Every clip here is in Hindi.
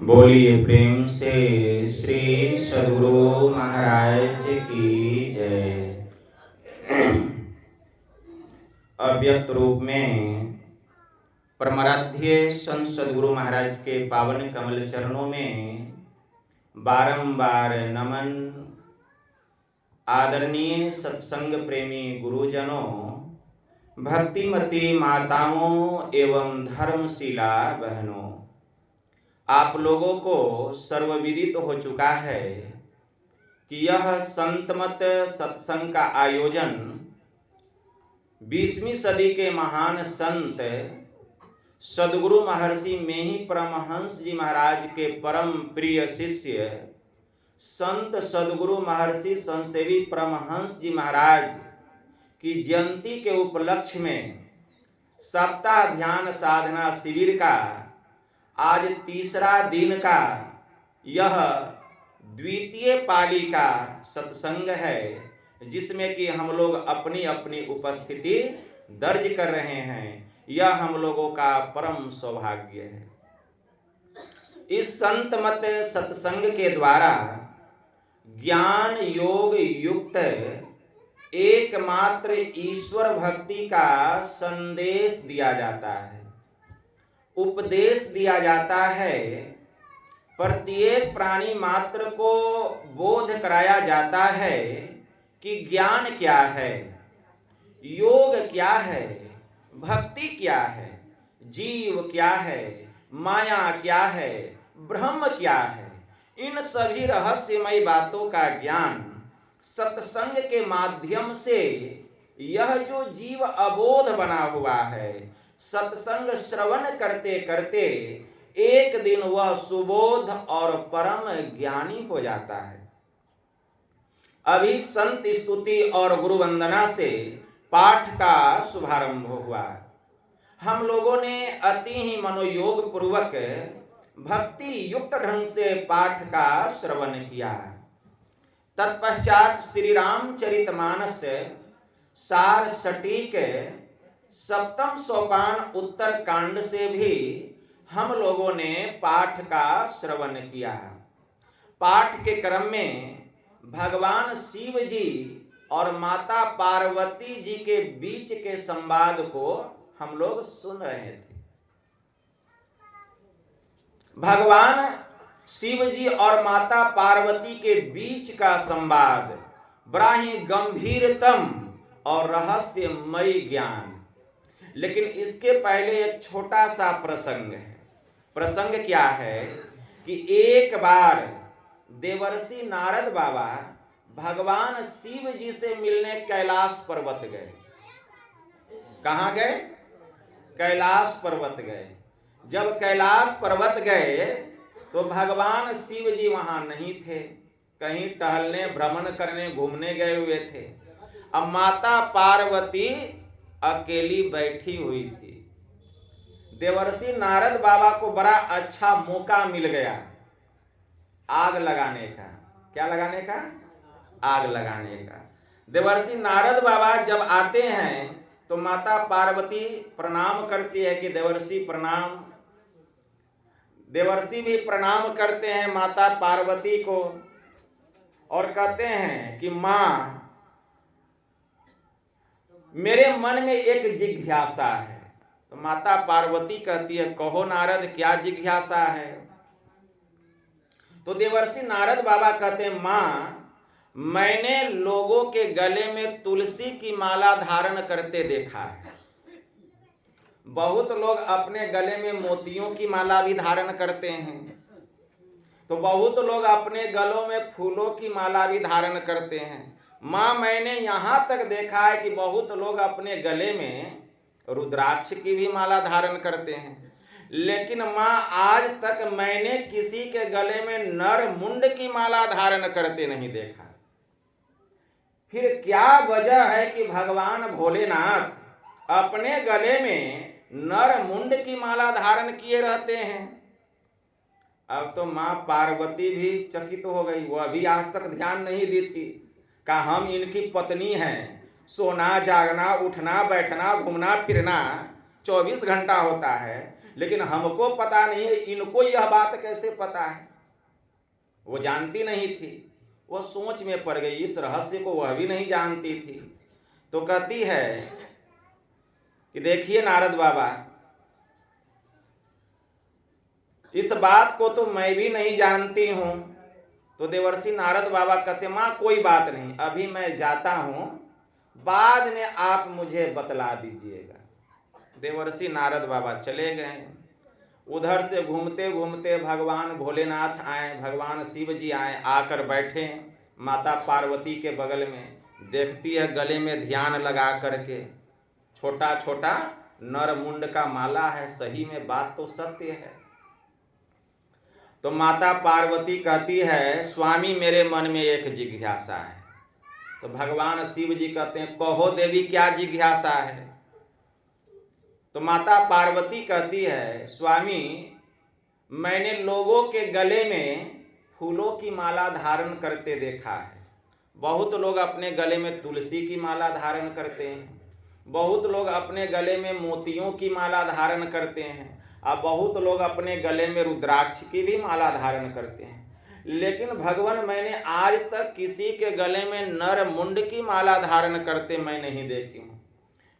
बोलिए प्रेम से श्री सद्गुरु महाराज की जय। अव्यक्त रूप में परमाराध्य संत सद्गुरु महाराज के पावन कमल चरणों में बारंबार नमन। आदरणीय सत्संग प्रेमी गुरुजनों, भक्तिमती माताओं एवं धर्मशिला बहनों, आप लोगों को सर्वविदित हो चुका है कि यह संतमत सत्संग का आयोजन 20वीं सदी के महान संत सद्गुरु महर्षि मेही परमहंस जी महाराज के परम प्रिय शिष्य संत सद्गुरु महर्षि संतसेवी परमहंस जी महाराज की जयंती के उपलक्ष्य में सप्ताह ध्यान साधना शिविर का आज तीसरा दिन का यह द्वितीय पाली का सत्संग है, जिसमें कि हम लोग अपनी अपनी उपस्थिति दर्ज कर रहे हैं। यह हम लोगों का परम सौभाग्य है। इस संतमत सत्संग के द्वारा ज्ञान योग युक्त एकमात्र ईश्वर भक्ति का संदेश दिया जाता है, उपदेश दिया जाता है। प्रत्येक प्राणी मात्र को बोध कराया जाता है कि ज्ञान क्या है, योग क्या है, भक्ति क्या है, जीव क्या है, माया क्या है, ब्रह्म क्या है। इन सभी रहस्यमय बातों का ज्ञान सत्संग के माध्यम से यह जो जीव अबोध बना हुआ है, सत्संग श्रवण करते करते एक दिन वह सुबोध और परम ज्ञानी हो जाता है। अभी संत स्तुति और गुरु वंदना से पाठ का शुभारंभ हुआ। हम लोगों ने अति ही मनोयोग पूर्वक भक्ति युक्त ढंग से पाठ का श्रवण किया। तत्पश्चात श्री रामचरितमानस सार सटीक सप्तम सोपान उत्तर कांड से भी हम लोगों ने पाठ का श्रवण किया। पाठ के क्रम में भगवान शिव जी और माता पार्वती जी के बीच के संवाद को हम लोग सुन रहे थे। भगवान शिव जी और माता पार्वती के बीच का संवाद बड़ा ही गंभीरतम और रहस्यमय ज्ञान। लेकिन इसके पहले एक छोटा सा प्रसंग है। प्रसंग क्या है कि एक बार देवर्षि नारद बाबा भगवान शिव जी से मिलने कैलाश पर्वत गए। कहाँ गए? कैलाश पर्वत गए। जब कैलाश पर्वत गए तो भगवान शिव जी वहां नहीं थे, कहीं टहलने भ्रमण करने घूमने गए हुए थे। अब माता पार्वती अकेली बैठी हुई थी। देवर्षि नारद बाबा को बड़ा अच्छा मौका मिल गया आग लगाने का। क्या लगाने का? आग लगाने का। देवर्षि नारद बाबा जब आते हैं तो माता पार्वती प्रणाम करती है कि देवर्षि प्रणाम। देवर्षि भी प्रणाम करते हैं माता पार्वती को और कहते हैं कि माँ, मेरे मन में एक जिज्ञासा है। तो माता पार्वती कहती है, कहो नारद, क्या जिज्ञासा है? तो देवर्षि नारद बाबा कहते हैं, माँ, मैंने लोगों के गले में तुलसी की माला धारण करते देखा है। बहुत लोग अपने गले में मोतियों की माला भी धारण करते हैं, तो बहुत लोग अपने गलों में फूलों की माला भी धारण करते हैं। माँ, मैंने यहाँ तक देखा है कि बहुत लोग अपने गले में रुद्राक्ष की भी माला धारण करते हैं, लेकिन माँ, आज तक मैंने किसी के गले में नर मुंड की माला धारण करते नहीं देखा। फिर क्या वजह है कि भगवान भोलेनाथ अपने गले में नर मुंड की माला धारण किए रहते हैं? अब तो माँ पार्वती भी चकित हो गई। वह भी आज तक ध्यान नहीं दी थी। कहा, हम इनकी पत्नी हैं, सोना जागना उठना बैठना घूमना फिरना 24 घंटा होता है, लेकिन हमको पता नहीं है, इनको यह बात कैसे पता है। वो जानती नहीं थी, वह सोच में पड़ गई, इस रहस्य को वह भी नहीं जानती थी। तो कहती है कि देखिए नारद बाबा, इस बात को तो मैं भी नहीं जानती हूं। तो देवर्षि नारद बाबा कहते, मां कोई बात नहीं, अभी मैं जाता हूं, बाद में आप मुझे बतला दीजिएगा। देवर्षि नारद बाबा चले गए। उधर से घूमते घूमते भगवान भोलेनाथ आए, भगवान शिव जी आए, आकर बैठे माता पार्वती के बगल में। देखती है गले में ध्यान लगा करके छोटा छोटा नर मुंड का माला है। सही में बात तो सत्य है। तो माता पार्वती कहती है, स्वामी मेरे मन में एक जिज्ञासा है। तो भगवान शिव जी कहते हैं, कहो देवी क्या जिज्ञासा है। तो माता पार्वती कहती है, स्वामी मैंने लोगों के गले में फूलों की माला धारण करते देखा है। बहुत लोग अपने गले में तुलसी की माला धारण करते हैं, बहुत लोग अपने गले में मोतियों की माला धारण करते हैं, और बहुत लोग अपने गले में रुद्राक्ष की भी माला धारण करते हैं। लेकिन भगवान मैंने आज तक किसी के गले में नर मुंड की माला धारण करते मैं नहीं देखी हूँ।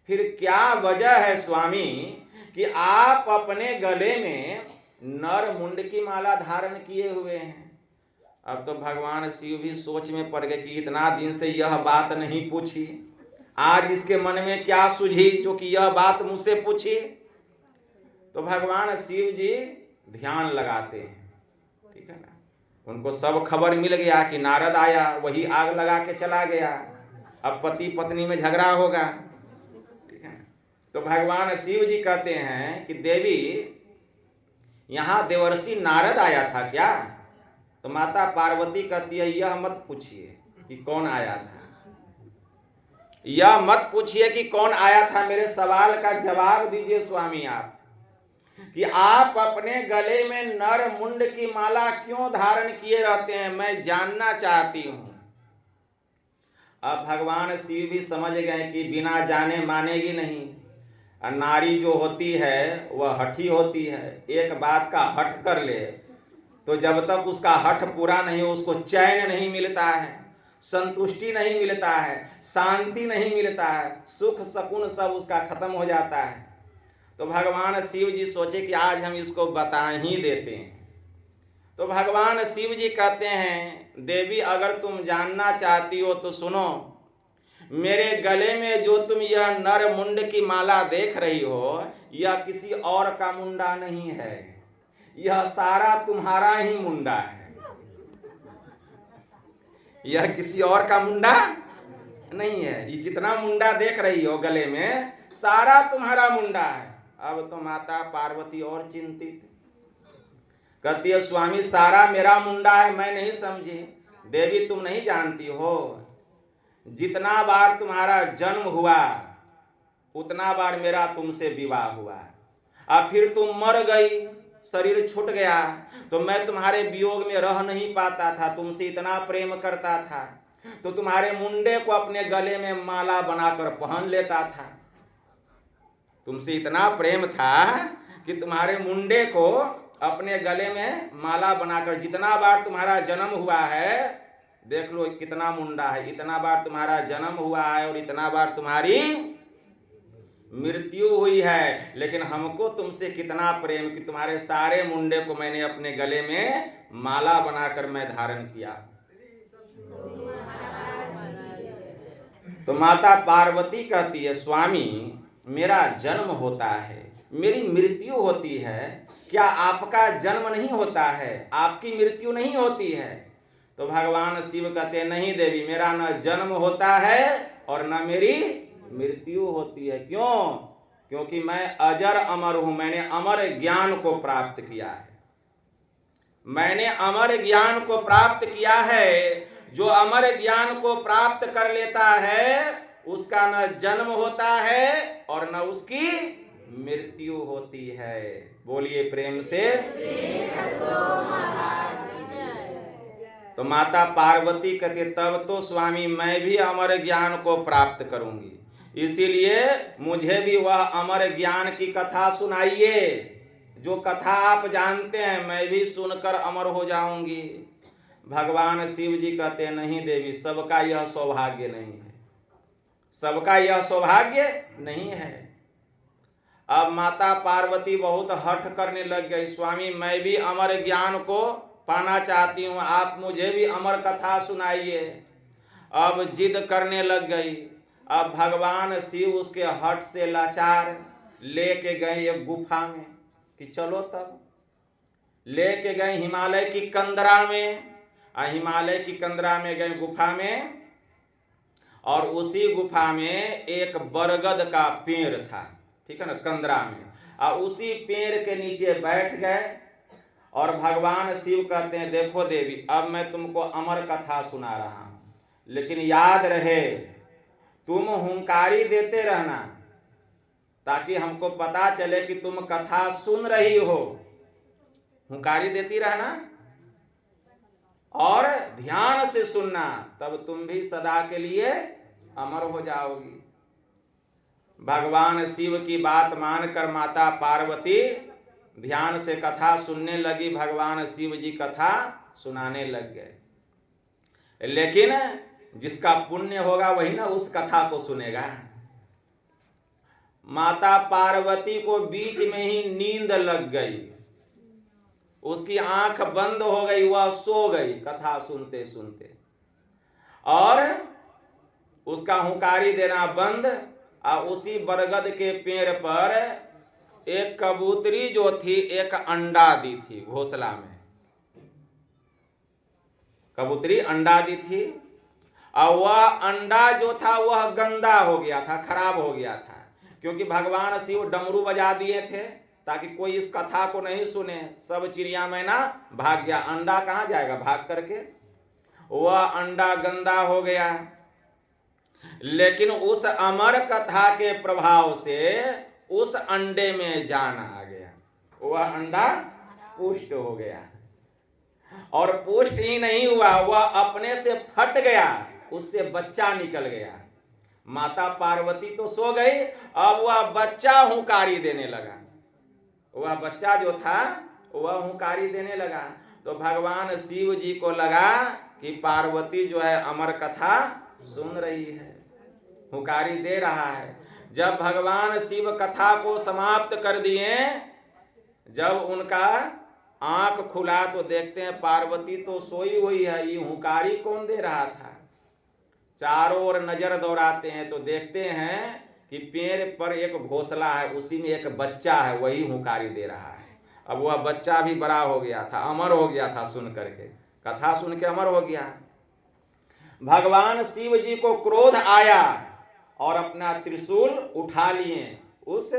फिर क्या वजह है स्वामी कि आप अपने गले में नर मुंड की माला धारण किए हुए हैं। अब तो भगवान शिव भी सोच में पड़ गए कि इतना दिन से यह बात नहीं पूछी, आज इसके मन में क्या सूझी जो कि यह बात मुझसे पूछी। तो भगवान शिव जी ध्यान लगाते हैं, ठीक है ना। उनको सब खबर मिल गया कि नारद आया, वही आग लगा के चला गया, अब पति पत्नी में झगड़ा होगा, ठीक है। तो भगवान शिव जी कहते हैं कि देवी यहाँ देवर्षि नारद आया था क्या। तो माता पार्वती कहती है, यह मत पूछिए कि कौन आया था, यह मत पूछिए कि कौन आया था, मेरे सवाल का जवाब दीजिए स्वामी आप, कि आप अपने गले में नर मुंड की माला क्यों धारण किए रहते हैं, मैं जानना चाहती हूं। अब भगवान शिव भी समझ गए कि बिना जाने मानेगी नहीं। नारी जो होती है वह हठी होती है, एक बात का हठ कर ले तो जब तक उसका हठ पूरा नहीं हो उसको चैन नहीं मिलता है, संतुष्टि नहीं मिलता है, शांति नहीं मिलता है, सुख सकून सब उसका खत्म हो जाता है। तो भगवान शिव जी सोचे कि आज हम इसको बता ही देते हैं। तो भगवान शिव जी कहते हैं, देवी अगर तुम जानना चाहती हो तो सुनो, मेरे गले में जो तुम यह नर मुंड की माला देख रही हो, यह किसी और का मुंडा नहीं है, यह सारा तुम्हारा ही मुंडा है, यह किसी और का मुंडा नहीं है। ये जितना मुंडा देख रही हो गले में, सारा तुम्हारा मुंडा है। अब तो माता पार्वती और चिंतित कहती है, स्वामी सारा मेरा मुंडा है, मैं नहीं समझी। देवी तुम नहीं जानती हो, जितना बार तुम्हारा जन्म हुआ उतना बार मेरा तुमसे विवाह हुआ, अब फिर तुम मर गई, शरीर छूट गया, तो मैं तुम्हारे वियोग में रह नहीं पाता था, तुमसे इतना प्रेम करता था तो तुम्हारे मुंडे को अपने गले में माला बनाकर पहन लेता था। तुमसे इतना प्रेम था कि तुम्हारे मुंडे को अपने गले में माला बनाकर, जितना बार तुम्हारा जन्म हुआ है, देख लो कितना मुंडा है, इतना बार तुम्हारा जन्म हुआ है और इतना बार तुम्हारी मृत्यु हुई है, लेकिन हमको तुमसे कितना प्रेम कि तुम्हारे सारे मुंडे को मैंने अपने गले में माला बनाकर मैं धारण किया। तो माता पार्वती कहती है, स्वामी मेरा जन्म होता है, मेरी मृत्यु होती है, क्या आपका जन्म नहीं होता है, आपकी मृत्यु नहीं होती है। तो भगवान शिव कहते हैं, नहीं देवी, मेरा न जन्म होता है और न मेरी मृत्यु होती है। क्यों? क्योंकि मैं अजर अमर हूं, मैंने अमर ज्ञान को प्राप्त किया है, मैंने अमर ज्ञान को प्राप्त किया है। जो अमर ज्ञान को प्राप्त कर लेता है उसका न जन्म होता है और न उसकी मृत्यु होती है। बोलिए प्रेम से। तो माता पार्वती कहते, तब तो स्वामी मैं भी अमर ज्ञान को प्राप्त करूंगी, इसीलिए मुझे भी वह अमर ज्ञान की कथा सुनाइए। जो कथा आप जानते हैं मैं भी सुनकर अमर हो जाऊंगी। भगवान शिव जी कहते हैं नहीं देवी, सबका यह सौभाग्य नहीं है, सबका यह सौभाग्य नहीं है। अब माता पार्वती बहुत हठ करने लग गई, स्वामी मैं भी अमर ज्ञान को पाना चाहती हूँ, आप मुझे भी अमर कथा सुनाइए। अब जिद करने लग गई। अब भगवान शिव उसके हठ से लाचार लेके गए एक गुफा में कि चलो, तब लेके गए हिमालय की कंदरा में। हिमालय की कंदरा में गए गुफा में, और उसी गुफा में एक बरगद का पेड़ था, ठीक है ना, कंदरा में। और उसी पेड़ के नीचे बैठ गए और भगवान शिव कहते हैं देखो देवी, अब मैं तुमको अमर कथा सुना रहा हूं, लेकिन याद रहे तुम हुंकारी देते रहना ताकि हमको पता चले कि तुम कथा सुन रही हो। हुंकारी देती रहना और ध्यान से सुनना, तब तुम भी सदा के लिए अमर हो जाओगी। भगवान शिव की बात मानकर माता पार्वती ध्यान से कथा सुनने लगी। भगवान शिव जी कथा सुनाने लग गए। लेकिन जिसका पुण्य होगा वही ना उस कथा को सुनेगा। माता पार्वती को बीच में ही नींद लग गई, उसकी आंख बंद हो गई, वह सो गई कथा सुनते सुनते, और उसका हुंकारी देना बंद। और उसी बरगद के पेड़ पर एक कबूतरी जो थी एक अंडा दी थी घोंसला में, कबूतरी अंडा दी थी, और वह अंडा जो था वह गंदा हो गया था, खराब हो गया था, क्योंकि भगवान शिव डमरू बजा दिए थे ताकि कोई इस कथा को नहीं सुने। सब चिड़िया मैना भाग गया, अंडा कहाँ जाएगा भाग करके, वह अंडा गंदा हो गया। लेकिन उस अमर कथा के प्रभाव से उस अंडे में जान आ गया, वह अंडा पुष्ट हो गया। और पुष्ट ही नहीं हुआ, वह अपने से फट गया, उससे बच्चा निकल गया। माता पार्वती तो सो गई, अब वह बच्चा हुंकारी देने लगा, वह बच्चा जो था वह हुंकारी देने लगा। तो भगवान शिव जी को लगा कि पार्वती जो है अमर कथा सुन रही है, हुंकारी दे रहा है। जब भगवान शिव कथा को समाप्त कर दिए, जब उनका आंख खुला तो देखते हैं पार्वती तो सोई हुई है, ये हुंकारी कौन दे रहा था। चारों ओर नजर दौड़ाते हैं तो देखते हैं कि पेड़ पर एक घोंसला है, उसी में एक बच्चा है, वही हुंकारी दे रहा है। अब वह बच्चा भी बड़ा हो गया था, अमर हो गया था, सुन करके कथा सुन के अमर हो गया। भगवान शिव जी को क्रोध आया और अपना त्रिशूल उठा लिए उस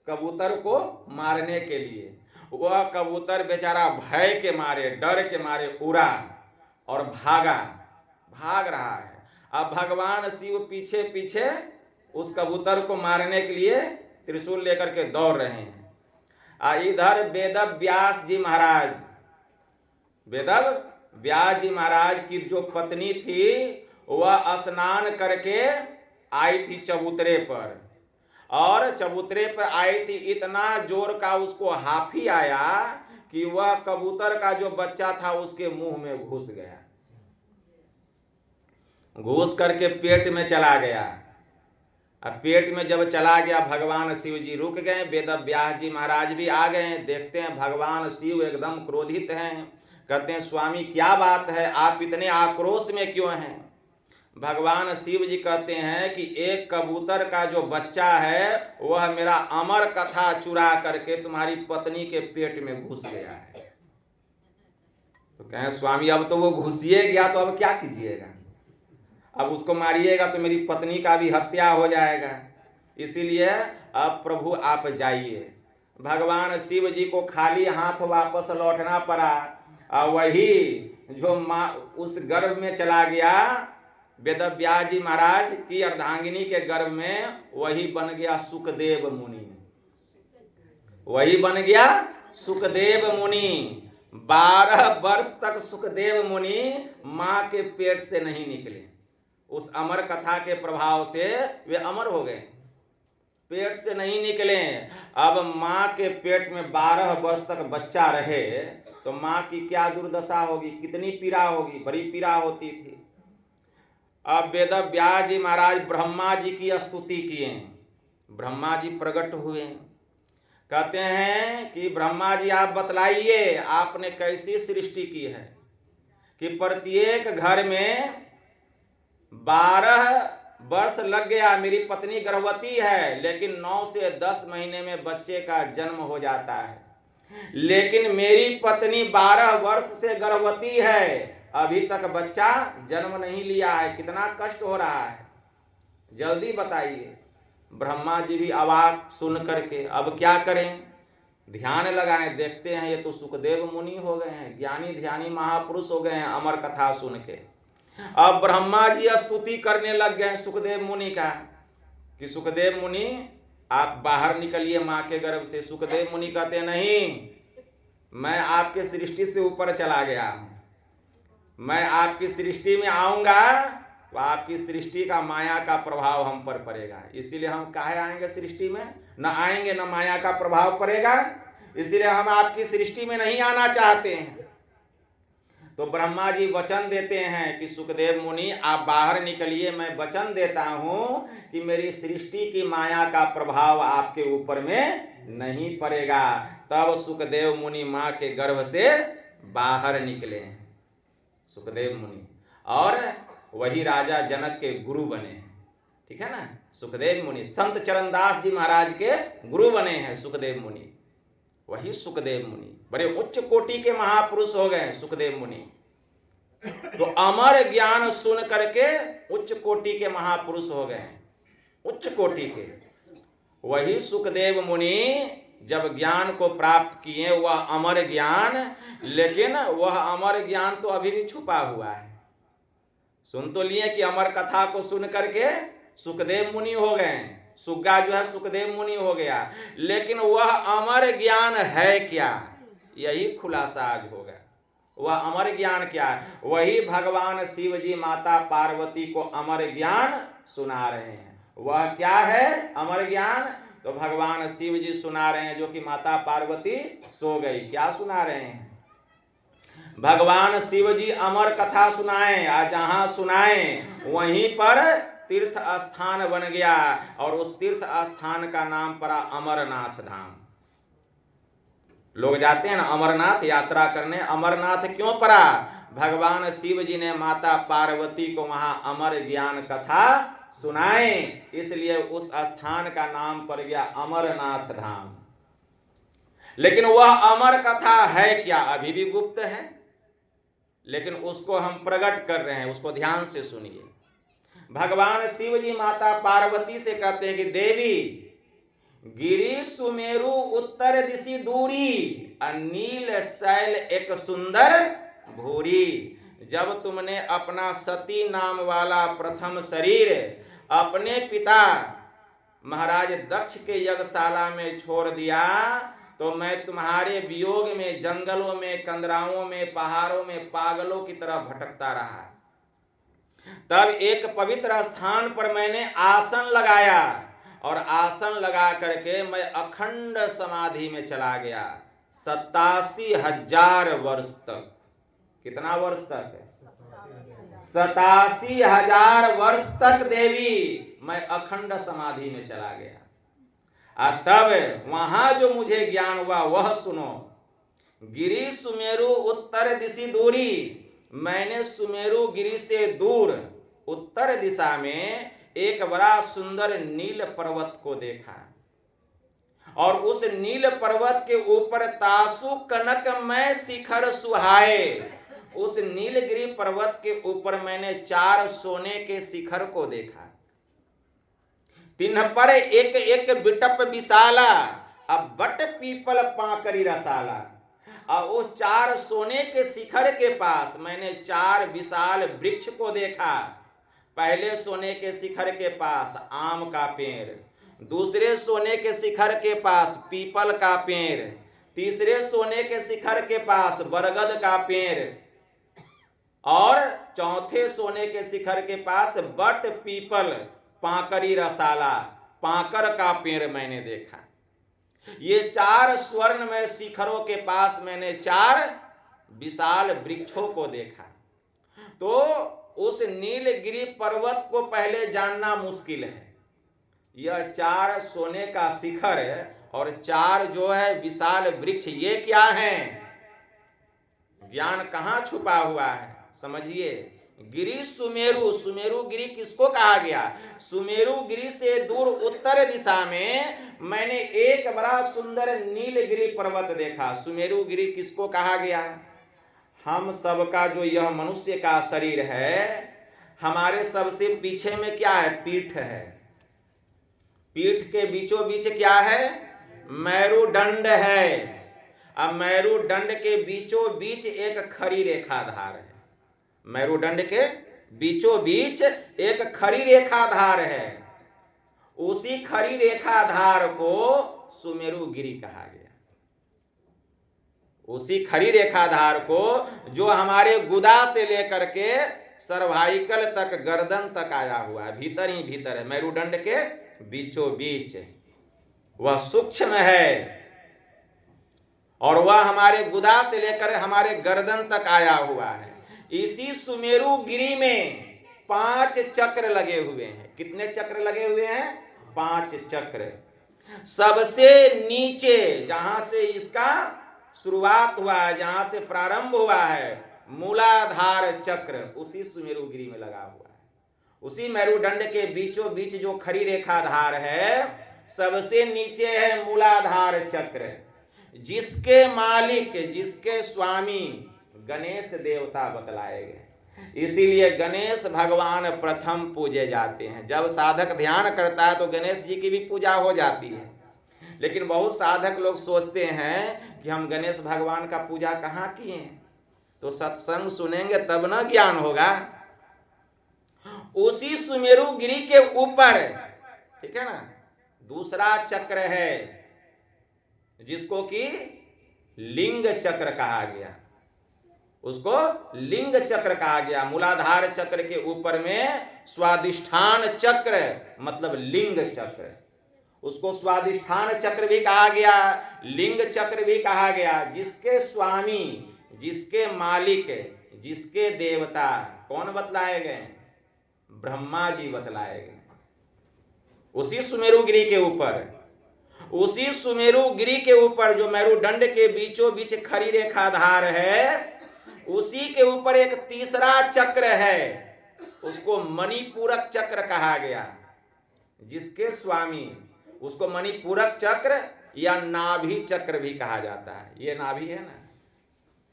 कबूतर को मारने के लिए। वह कबूतर बेचारा भय के मारे, डर के मारे उड़ा और भाग रहा है। अब भगवान शिव पीछे पीछे उस कबूतर को मारने के लिए त्रिशूल लेकर के दौड़ रहे हैं। इधर वेद व्यास जी महाराज की जो पत्नी थी वह स्नान करके आई थी चबूतरे पर, और चबूतरे पर आई थी, इतना जोर का उसको हाफी आया कि वह कबूतर का जो बच्चा था उसके मुंह में घुस गया, घुस करके पेट में चला गया। अब पेट में जब चला गया भगवान शिव जी रुक गए, वेद व्यास जी महाराज भी आ गए। देखते हैं भगवान शिव एकदम क्रोधित हैं, कहते हैं स्वामी क्या बात है, आप इतने आक्रोश में क्यों हैं। भगवान शिव जी कहते हैं कि एक कबूतर का जो बच्चा है वह मेरा अमर कथा चुरा करके तुम्हारी पत्नी के पेट में घुस गया है। तो कहें स्वामी अब तो वो घुसिए गया तो अब क्या कीजिएगा, अब उसको मारिएगा तो मेरी पत्नी का भी हत्या हो जाएगा, इसीलिए अब प्रभु आप जाइए। भगवान शिव जी को खाली हाथ वापस लौटना पड़ा। वही जो माँ उस गर्भ में चला गया वेद व्यास जी महाराज की अर्धांगिनी के गर्भ में, वही बन गया सुखदेव मुनि, वही बन गया सुखदेव मुनि। 12 वर्ष तक सुखदेव मुनि मां के पेट से नहीं निकले, उस अमर कथा के प्रभाव से वे अमर हो गए। पेट से नहीं निकले। अब माँ के पेट में 12 वर्ष तक बच्चा रहे तो माँ की क्या दुर्दशा होगी, कितनी पीड़ा होगी, बड़ी पीड़ा होती थी। अब वेद व्यास जी महाराज ब्रह्मा जी की स्तुति किए। ब्रह्मा जी प्रकट हुए, कहते हैं कि ब्रह्मा जी आप बतलाइए आपने कैसी सृष्टि की है कि प्रत्येक घर में 12 वर्ष लग गया, मेरी पत्नी गर्भवती है लेकिन 9 से 10 महीने में बच्चे का जन्म हो जाता है, लेकिन मेरी पत्नी 12 वर्ष से गर्भवती है, अभी तक बच्चा जन्म नहीं लिया है, कितना कष्ट हो रहा है, जल्दी बताइए। ब्रह्मा जी भी अवाक सुन करके अब क्या करें, ध्यान लगाएं, देखते हैं ये तो सुखदेव मुनि हो गए हैं, ज्ञानी ध्यानी महापुरुष हो गए हैं अमर कथा सुन के। अब ब्रह्मा जी स्तुति करने लग गए सुखदेव मुनि का कि सुखदेव मुनि आप बाहर निकलिए माँ के गर्भ से। सुखदेव मुनि कहते नहीं, मैं आपके सृष्टि से ऊपर चला गया हूं, मैं आपकी सृष्टि में आऊंगा तो आपकी सृष्टि का माया का प्रभाव हम पर पड़ेगा, इसीलिए हम काहे आएंगे सृष्टि में, न आएंगे न माया का प्रभाव पड़ेगा, इसीलिए हम आपकी सृष्टि में नहीं आना चाहते हैं। तो ब्रह्मा जी वचन देते हैं कि सुखदेव मुनि आप बाहर निकलिए, मैं वचन देता हूं कि मेरी सृष्टि की माया का प्रभाव आपके ऊपर में नहीं पड़ेगा। तब सुखदेव मुनि माँ के गर्भ से बाहर निकले सुखदेव मुनि, और वही राजा जनक के गुरु बने, ठीक है ना। सुखदेव मुनि संत चरणदास जी महाराज के गुरु बने हैं सुखदेव मुनि, वही सुखदेव मुनि बड़े उच्च कोटि के महापुरुष हो गए सुखदेव मुनि। तो अमर ज्ञान सुन करके उच्च कोटि के महापुरुष हो गए, उच्च कोटि के। वही सुखदेव मुनि जब ज्ञान को प्राप्त किए वह अमर ज्ञान, लेकिन वह अमर ज्ञान तो अभी भी छुपा हुआ है। सुन तो लिए कि अमर कथा को सुन करके सुखदेव मुनि हो गए, सुग्गा जो है सुखदेव मुनि हो गया, लेकिन वह अमर ज्ञान है क्या, यही खुलासा आज होगा। वह अमर ज्ञान क्या है, वही भगवान शिव जी माता पार्वती को अमर ज्ञान सुना रहे हैं। वह क्या है अमर ज्ञान, तो भगवान शिव जी सुना रहे हैं, जो कि माता पार्वती सो गई। क्या सुना रहे हैं, भगवान शिव जी अमर कथा सुनाएं, जहां सुनाएं वहीं पर तीर्थ स्थान बन गया, और उस तीर्थ स्थान का नाम पड़ा अमरनाथ धाम। लोग जाते हैं ना अमरनाथ यात्रा करने, अमरनाथ क्यों पड़ा, भगवान शिव जी ने माता पार्वती को वहां अमर ज्ञान कथा सुनाए, इसलिए उस स्थान का नाम पड़ गया अमरनाथ धाम। लेकिन वह अमर कथा है क्या, अभी भी गुप्त है, लेकिन उसको हम प्रकट कर रहे हैं, उसको ध्यान से सुनिए। भगवान शिव जी माता पार्वती से कहते हैं कि देवी, गिरि सुमेरु उत्तर दिशि दूरी, नील शैल एक सुंदर भूरी। जब तुमने अपना सती नाम वाला प्रथम शरीर अपने पिता महाराज दक्ष के यज्ञशाला में छोड़ दिया, तो मैं तुम्हारे वियोग में जंगलों में, कंदराओं में, पहाड़ों में पागलों की तरह भटकता रहा। तब एक पवित्र स्थान पर मैंने आसन लगाया, और आसन लगा करके मैं अखंड समाधि में चला गया 87,000 वर्ष तक। कितना वर्ष तक, 87,000 वर्ष तक देवी मैं अखंड समाधि में चला गया। तब वहां जो मुझे ज्ञान हुआ वह सुनो। गिरि सुमेरु उत्तर दिशि दूरी, मैंने सुमेरु गिरि से दूर उत्तर दिशा में एक बड़ा सुंदर नील पर्वत को देखा, और उस नील पर्वत के ऊपर तासु कनकमय शिखर सुहाए। उस नीलगिरी पर्वत के ऊपर मैंने 4 सोने के शिखर को देखा, तिन्ह पर एक एक बिटप विशाला, अब बट पीपल पाकरी रसाला। और उस 4 सोने के शिखर के पास मैंने 4 विशाल वृक्ष को देखा। पहले सोने के शिखर के पास आम का पेड़, दूसरे सोने के शिखर के पास पीपल का पेड़, तीसरे सोने के शिखर के पास बरगद का पेड़, और चौथे सोने के शिखर के पास बट पीपल पाकरी रसाला। पाकर का पेड़ मैंने देखा। ये 4 स्वर्णमय शिखरों के पास मैंने 4 विशाल वृक्षों को देखा। तो उस नीलगिरी पर्वत को पहले जानना मुश्किल है। यह 4 सोने का शिखर और 4 जो है विशाल वृक्ष, ये क्या है? ज्ञान कहाँ छुपा हुआ है समझिए। गिरी सुमेरु, सुमेरु गिरी किसको कहा गया? सुमेरु गिरी से दूर उत्तर दिशा में मैंने एक बड़ा सुंदर नीलगिरी पर्वत देखा। सुमेरु गिरी किसको कहा गया? हम सबका जो यह मनुष्य का शरीर है, हमारे सबसे पीछे में क्या है? पीठ है। पीठ के बीचों बीच क्या है? मेरुदंड है। अब मेरुदंड के बीचों बीच एक खड़ी रेखाधार है। मेरुदंड के बीचों बीच एक खड़ी रेखाधार है। उसी खड़ी रेखाधार को सुमेरु गिरी कहा गया। उसी खड़ी रेखाधार को जो हमारे गुदा से लेकर के सर्वाइकल तक, गर्दन तक आया हुआ है, भीतर ही भीतर है, मेरुदंड के बीचों बीच वह सूक्ष्म है और वह हमारे गुदा से लेकर हमारे गर्दन तक आया हुआ है। इसी सुमेरु गिरी में 5 चक्र लगे हुए हैं। कितने चक्र लगे हुए हैं? 5 चक्र। सबसे नीचे जहां से इसका शुरुआत हुआ है, जहां से प्रारंभ हुआ है, मूलाधार चक्र उसी सुमेरु गिरी में लगा हुआ है। उसी मेरुदंड के बीचों बीच जो खड़ी रेखाधार है, सबसे नीचे है मूलाधार चक्र, जिसके मालिक, जिसके स्वामी गणेश देवता बतलाए गए। इसीलिए गणेश भगवान प्रथम पूजे जाते हैं। जब साधक ध्यान करता है तो गणेश जी की भी पूजा हो जाती है। लेकिन बहुत साधक लोग सोचते हैं कि हम गणेश भगवान का पूजा कहाँ किए हैं, तो सत्संग सुनेंगे तब ना ज्ञान होगा। उसी सुमेरु गिरी के ऊपर, ठीक है ना, दूसरा चक्र है जिसको कि लिंग चक्र कहा गया। उसको लिंग चक्र कहा गया। मूलाधार चक्र के ऊपर में स्वादिष्ठान चक्र मतलब लिंग चक्र, उसको स्वादिष्ठान चक्र भी कहा गया, लिंग चक्र भी कहा गया। जिसके स्वामी, जिसके मालिक, जिसके देवता कौन बतलाए गए? ब्रह्मा जी बतलाए गए। उसी सुमेरु गिरी के ऊपर, उसी सुमेरु गिरी के ऊपर जो मेरुदंड के बीचों बीच खड़ी रेखाधार है, उसी के ऊपर एक तीसरा चक्र है, उसको मणिपूरक चक्र कहा गया। जिसके स्वामी, उसको मणिपूरक चक्र या नाभि चक्र भी कहा जाता है। ये नाभि है ना,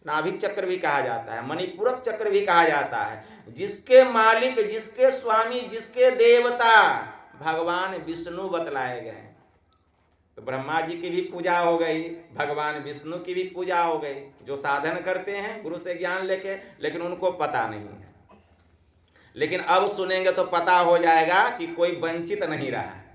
नाभि चक्र भी कहा जाता है, मणिपूरक चक्र भी कहा जाता है। जिसके मालिक, जिसके स्वामी, जिसके देवता भगवान विष्णु बतलाए गए। तो ब्रह्मा जी की भी पूजा हो गई, भगवान विष्णु की भी पूजा हो गई, जो साधन करते हैं गुरु से ज्ञान लेके, लेकिन उनको पता नहीं है। लेकिन अब सुनेंगे तो पता हो जाएगा कि कोई वंचित नहीं रहा है।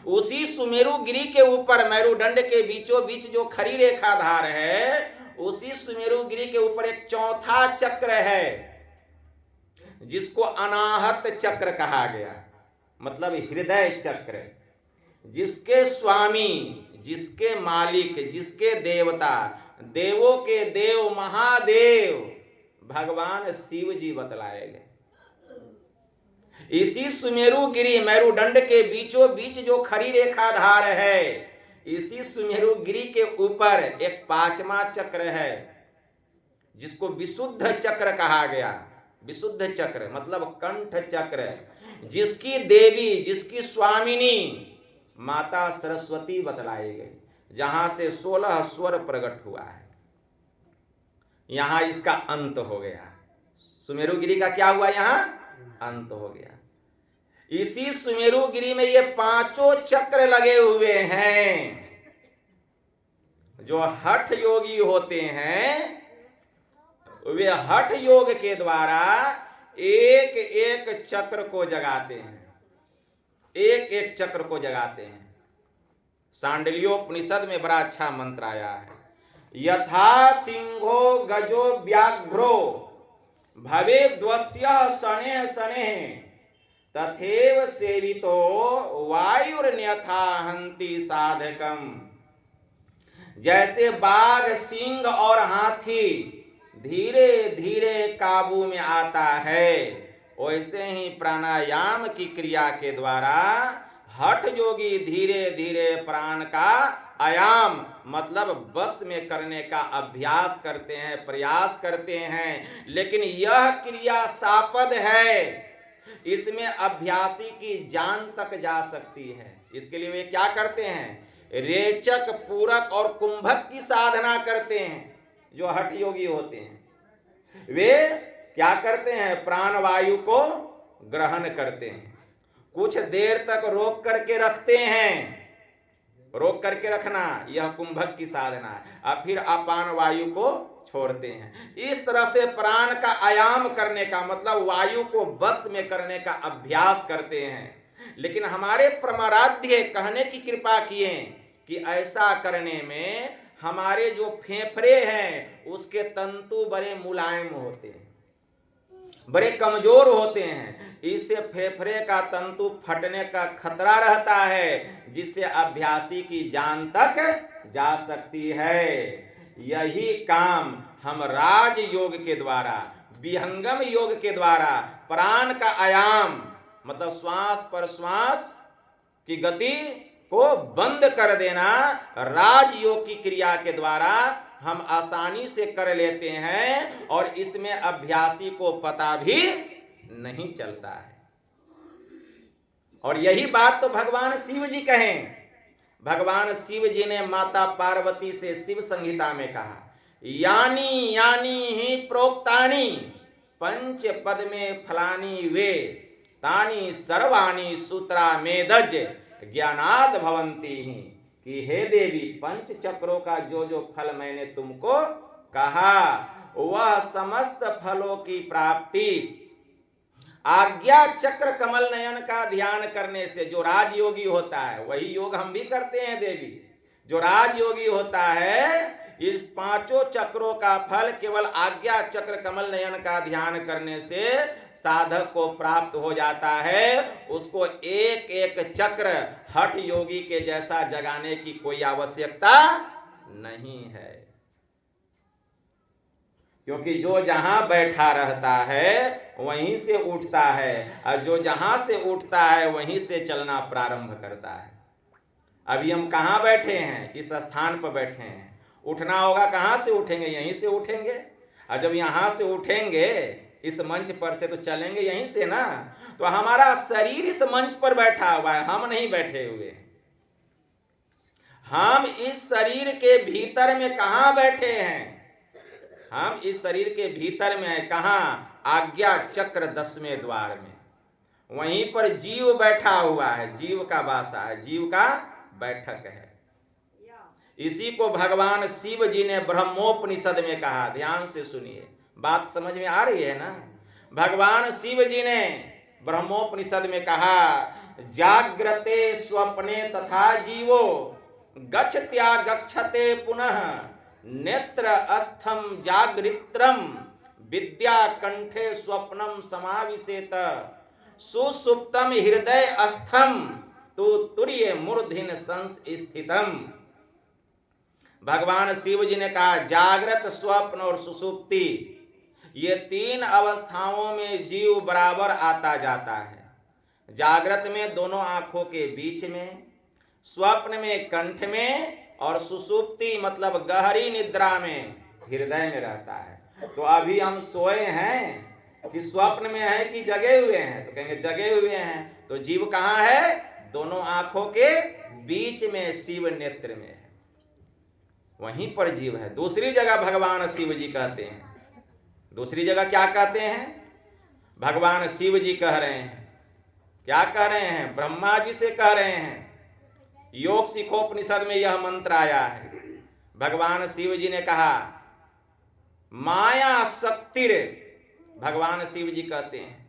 उसी सुमेरु गिरी के ऊपर मेरुदंड के बीचों बीच जो खड़ी रेखाधार है, उसी सुमेरु गिरी के ऊपर एक चौथा चक्र है जिसको अनाहत चक्र कहा गया, मतलब हृदय चक्र। जिसके स्वामी, जिसके मालिक, जिसके देवता, देवों के देव महादेव भगवान शिव जी बतलाए गए। इसी सुमेरु गिरी मेरुदंड के बीचों बीच जो खड़ी रेखाधार है, इसी सुमेरु गिरी के ऊपर एक 5वां चक्र है जिसको विशुद्ध चक्र कहा गया। विशुद्ध चक्र मतलब कंठ चक्र, जिसकी देवी, जिसकी स्वामिनी माता सरस्वती बतलाई गई, जहां से 16 स्वर प्रकट हुआ है। यहां इसका अंत हो गया। सुमेरु गिरी का क्या हुआ? यहां अंत हो गया। इसी सुमेरु गिरी में ये 5 चक्र लगे हुए हैं। जो हठ योगी होते हैं वे हठ योग के द्वारा एक एक चक्र को जगाते हैं, एक एक चक्र को जगाते हैं। सांडल्योपनिषद में बड़ा अच्छा मंत्र आया है, यथा सिंहो गजो व्याघ्रो भवे द्वस्य शने शने तथैव सेवितो वायुर्न्यथा हन्ति साधकम। जैसे बाघ, सिंह और हाथी धीरे धीरे काबू में आता है, वैसे ही प्राणायाम की क्रिया के द्वारा हठ योगी धीरे धीरे प्राण का आयाम मतलब वश में करने का अभ्यास करते हैं, प्रयास करते हैं। लेकिन यह क्रिया सापद है, इसमें अभ्यासी की जान तक जा सकती है। इसके लिए वे क्या करते हैं? रेचक, पूरक और कुंभक की साधना करते हैं। जो हठ योगी होते हैं वे क्या करते हैं? प्राणवायु को ग्रहण करते हैं, कुछ देर तक रोक करके रखते हैं। रोक करके रखना यह कुंभक की साधना है, और फिर अपान वायु को छोड़ते हैं। इस तरह से प्राण का आयाम करने का मतलब वायु को बस में करने का अभ्यास करते हैं। लेकिन हमारे परमाराध्य कहने की कृपा किए कि ऐसा करने में हमारे जो फेफड़े हैं उसके तंतु बड़े मुलायम होते हैं, बड़े कमजोर होते हैं। इससे फेफड़े का तंतु फटने का खतरा रहता है, जिससे अभ्यासी की जान तक जा सकती है। यही काम हम राज योग के द्वारा, विहंगम योग के द्वारा प्राण का आयाम मतलब श्वास पर श्वास की गति को बंद कर देना, राजयोग की क्रिया के द्वारा हम आसानी से कर लेते हैं, और इसमें अभ्यासी को पता भी नहीं चलता है। और यही बात तो भगवान शिव जी कहें। भगवान शिव जी ने माता पार्वती से शिव संहिता में कहा, यानी यानी ही प्रोक्तानी पंच पद में फलानी वे तानी सर्वाणी सूत्रा मेदज ज्ञानाद भवंती ही। कि हे देवी, पंच चक्रों का जो जो फल मैंने तुमको कहा वह समस्त फलों की प्राप्ति आज्ञा चक्र कमल नयन का ध्यान करने से, जो राजयोगी होता है, वही योग हम भी करते हैं देवी। जो राजयोगी होता है इस पांचों चक्रों का फल केवल आज्ञा चक्र कमल नयन का ध्यान करने से साधक को प्राप्त हो जाता है। उसको एक एक चक्र हठ योगी के जैसा जगाने की कोई आवश्यकता नहीं है, क्योंकि जो जहां बैठा रहता है वहीं से उठता है, और जो जहां से उठता है वहीं से चलना प्रारंभ करता है। अभी हम कहां बैठे हैं? इस स्थान पर बैठे हैं। उठना होगा, कहां से उठेंगे? यहीं से उठेंगे। और जब यहां से उठेंगे इस मंच पर से, तो चलेंगे यहीं से ना। तो हमारा शरीर इस मंच पर बैठा हुआ है, हम नहीं बैठे हुए। हम इस शरीर के भीतर में कहां बैठे हैं? हम इस शरीर के भीतर में है। कहां? आज्ञा चक्र 10वें द्वार में। वहीं पर जीव बैठा हुआ है, जीव का वासा है, जीव का बैठक है। इसी को भगवान शिव जी ने ब्रह्मोपनिषद में कहा। ध्यान से सुनिए, बात समझ में आ रही है ना? भगवान शिव जी ने ब्रह्मोपनिषद में कहा, जाग्रते स्वप्ने तथा जीवो गच्छत्या गच्छते पुनः नेत्र अस्थम जागृत्रम विद्या कंठे स्वप्नम समाविशेत सुसुप्तम हृदय अस्थम तु तुर्य मूर्धन संस्थितम। भगवान शिव जी ने कहा, जागृत, स्वप्न और सुसुप्ति, ये तीन अवस्थाओं में जीव बराबर आता जाता है। जागृत में दोनों आंखों के बीच में, स्वप्न में कंठ में, और सुसुप्ति मतलब गहरी निद्रा में हृदय में रहता है। तो अभी हम सोए हैं कि स्वप्न में है कि जगे हुए हैं? तो कहेंगे जगे हुए हैं। तो जीव कहाँ है? दोनों आंखों के बीच में, शिव नेत्र में है, वहीं पर जीव है। दूसरी जगह भगवान शिव जी कहते हैं, दूसरी जगह क्या कहते हैं? भगवान शिव जी कह रहे हैं, क्या कह रहे हैं? ब्रह्मा जी से कह रहे हैं। योग सिखोपनिषद में यह मंत्र आया है। भगवान शिव जी ने कहा, माया शक्तिर, भगवान शिव जी कहते हैं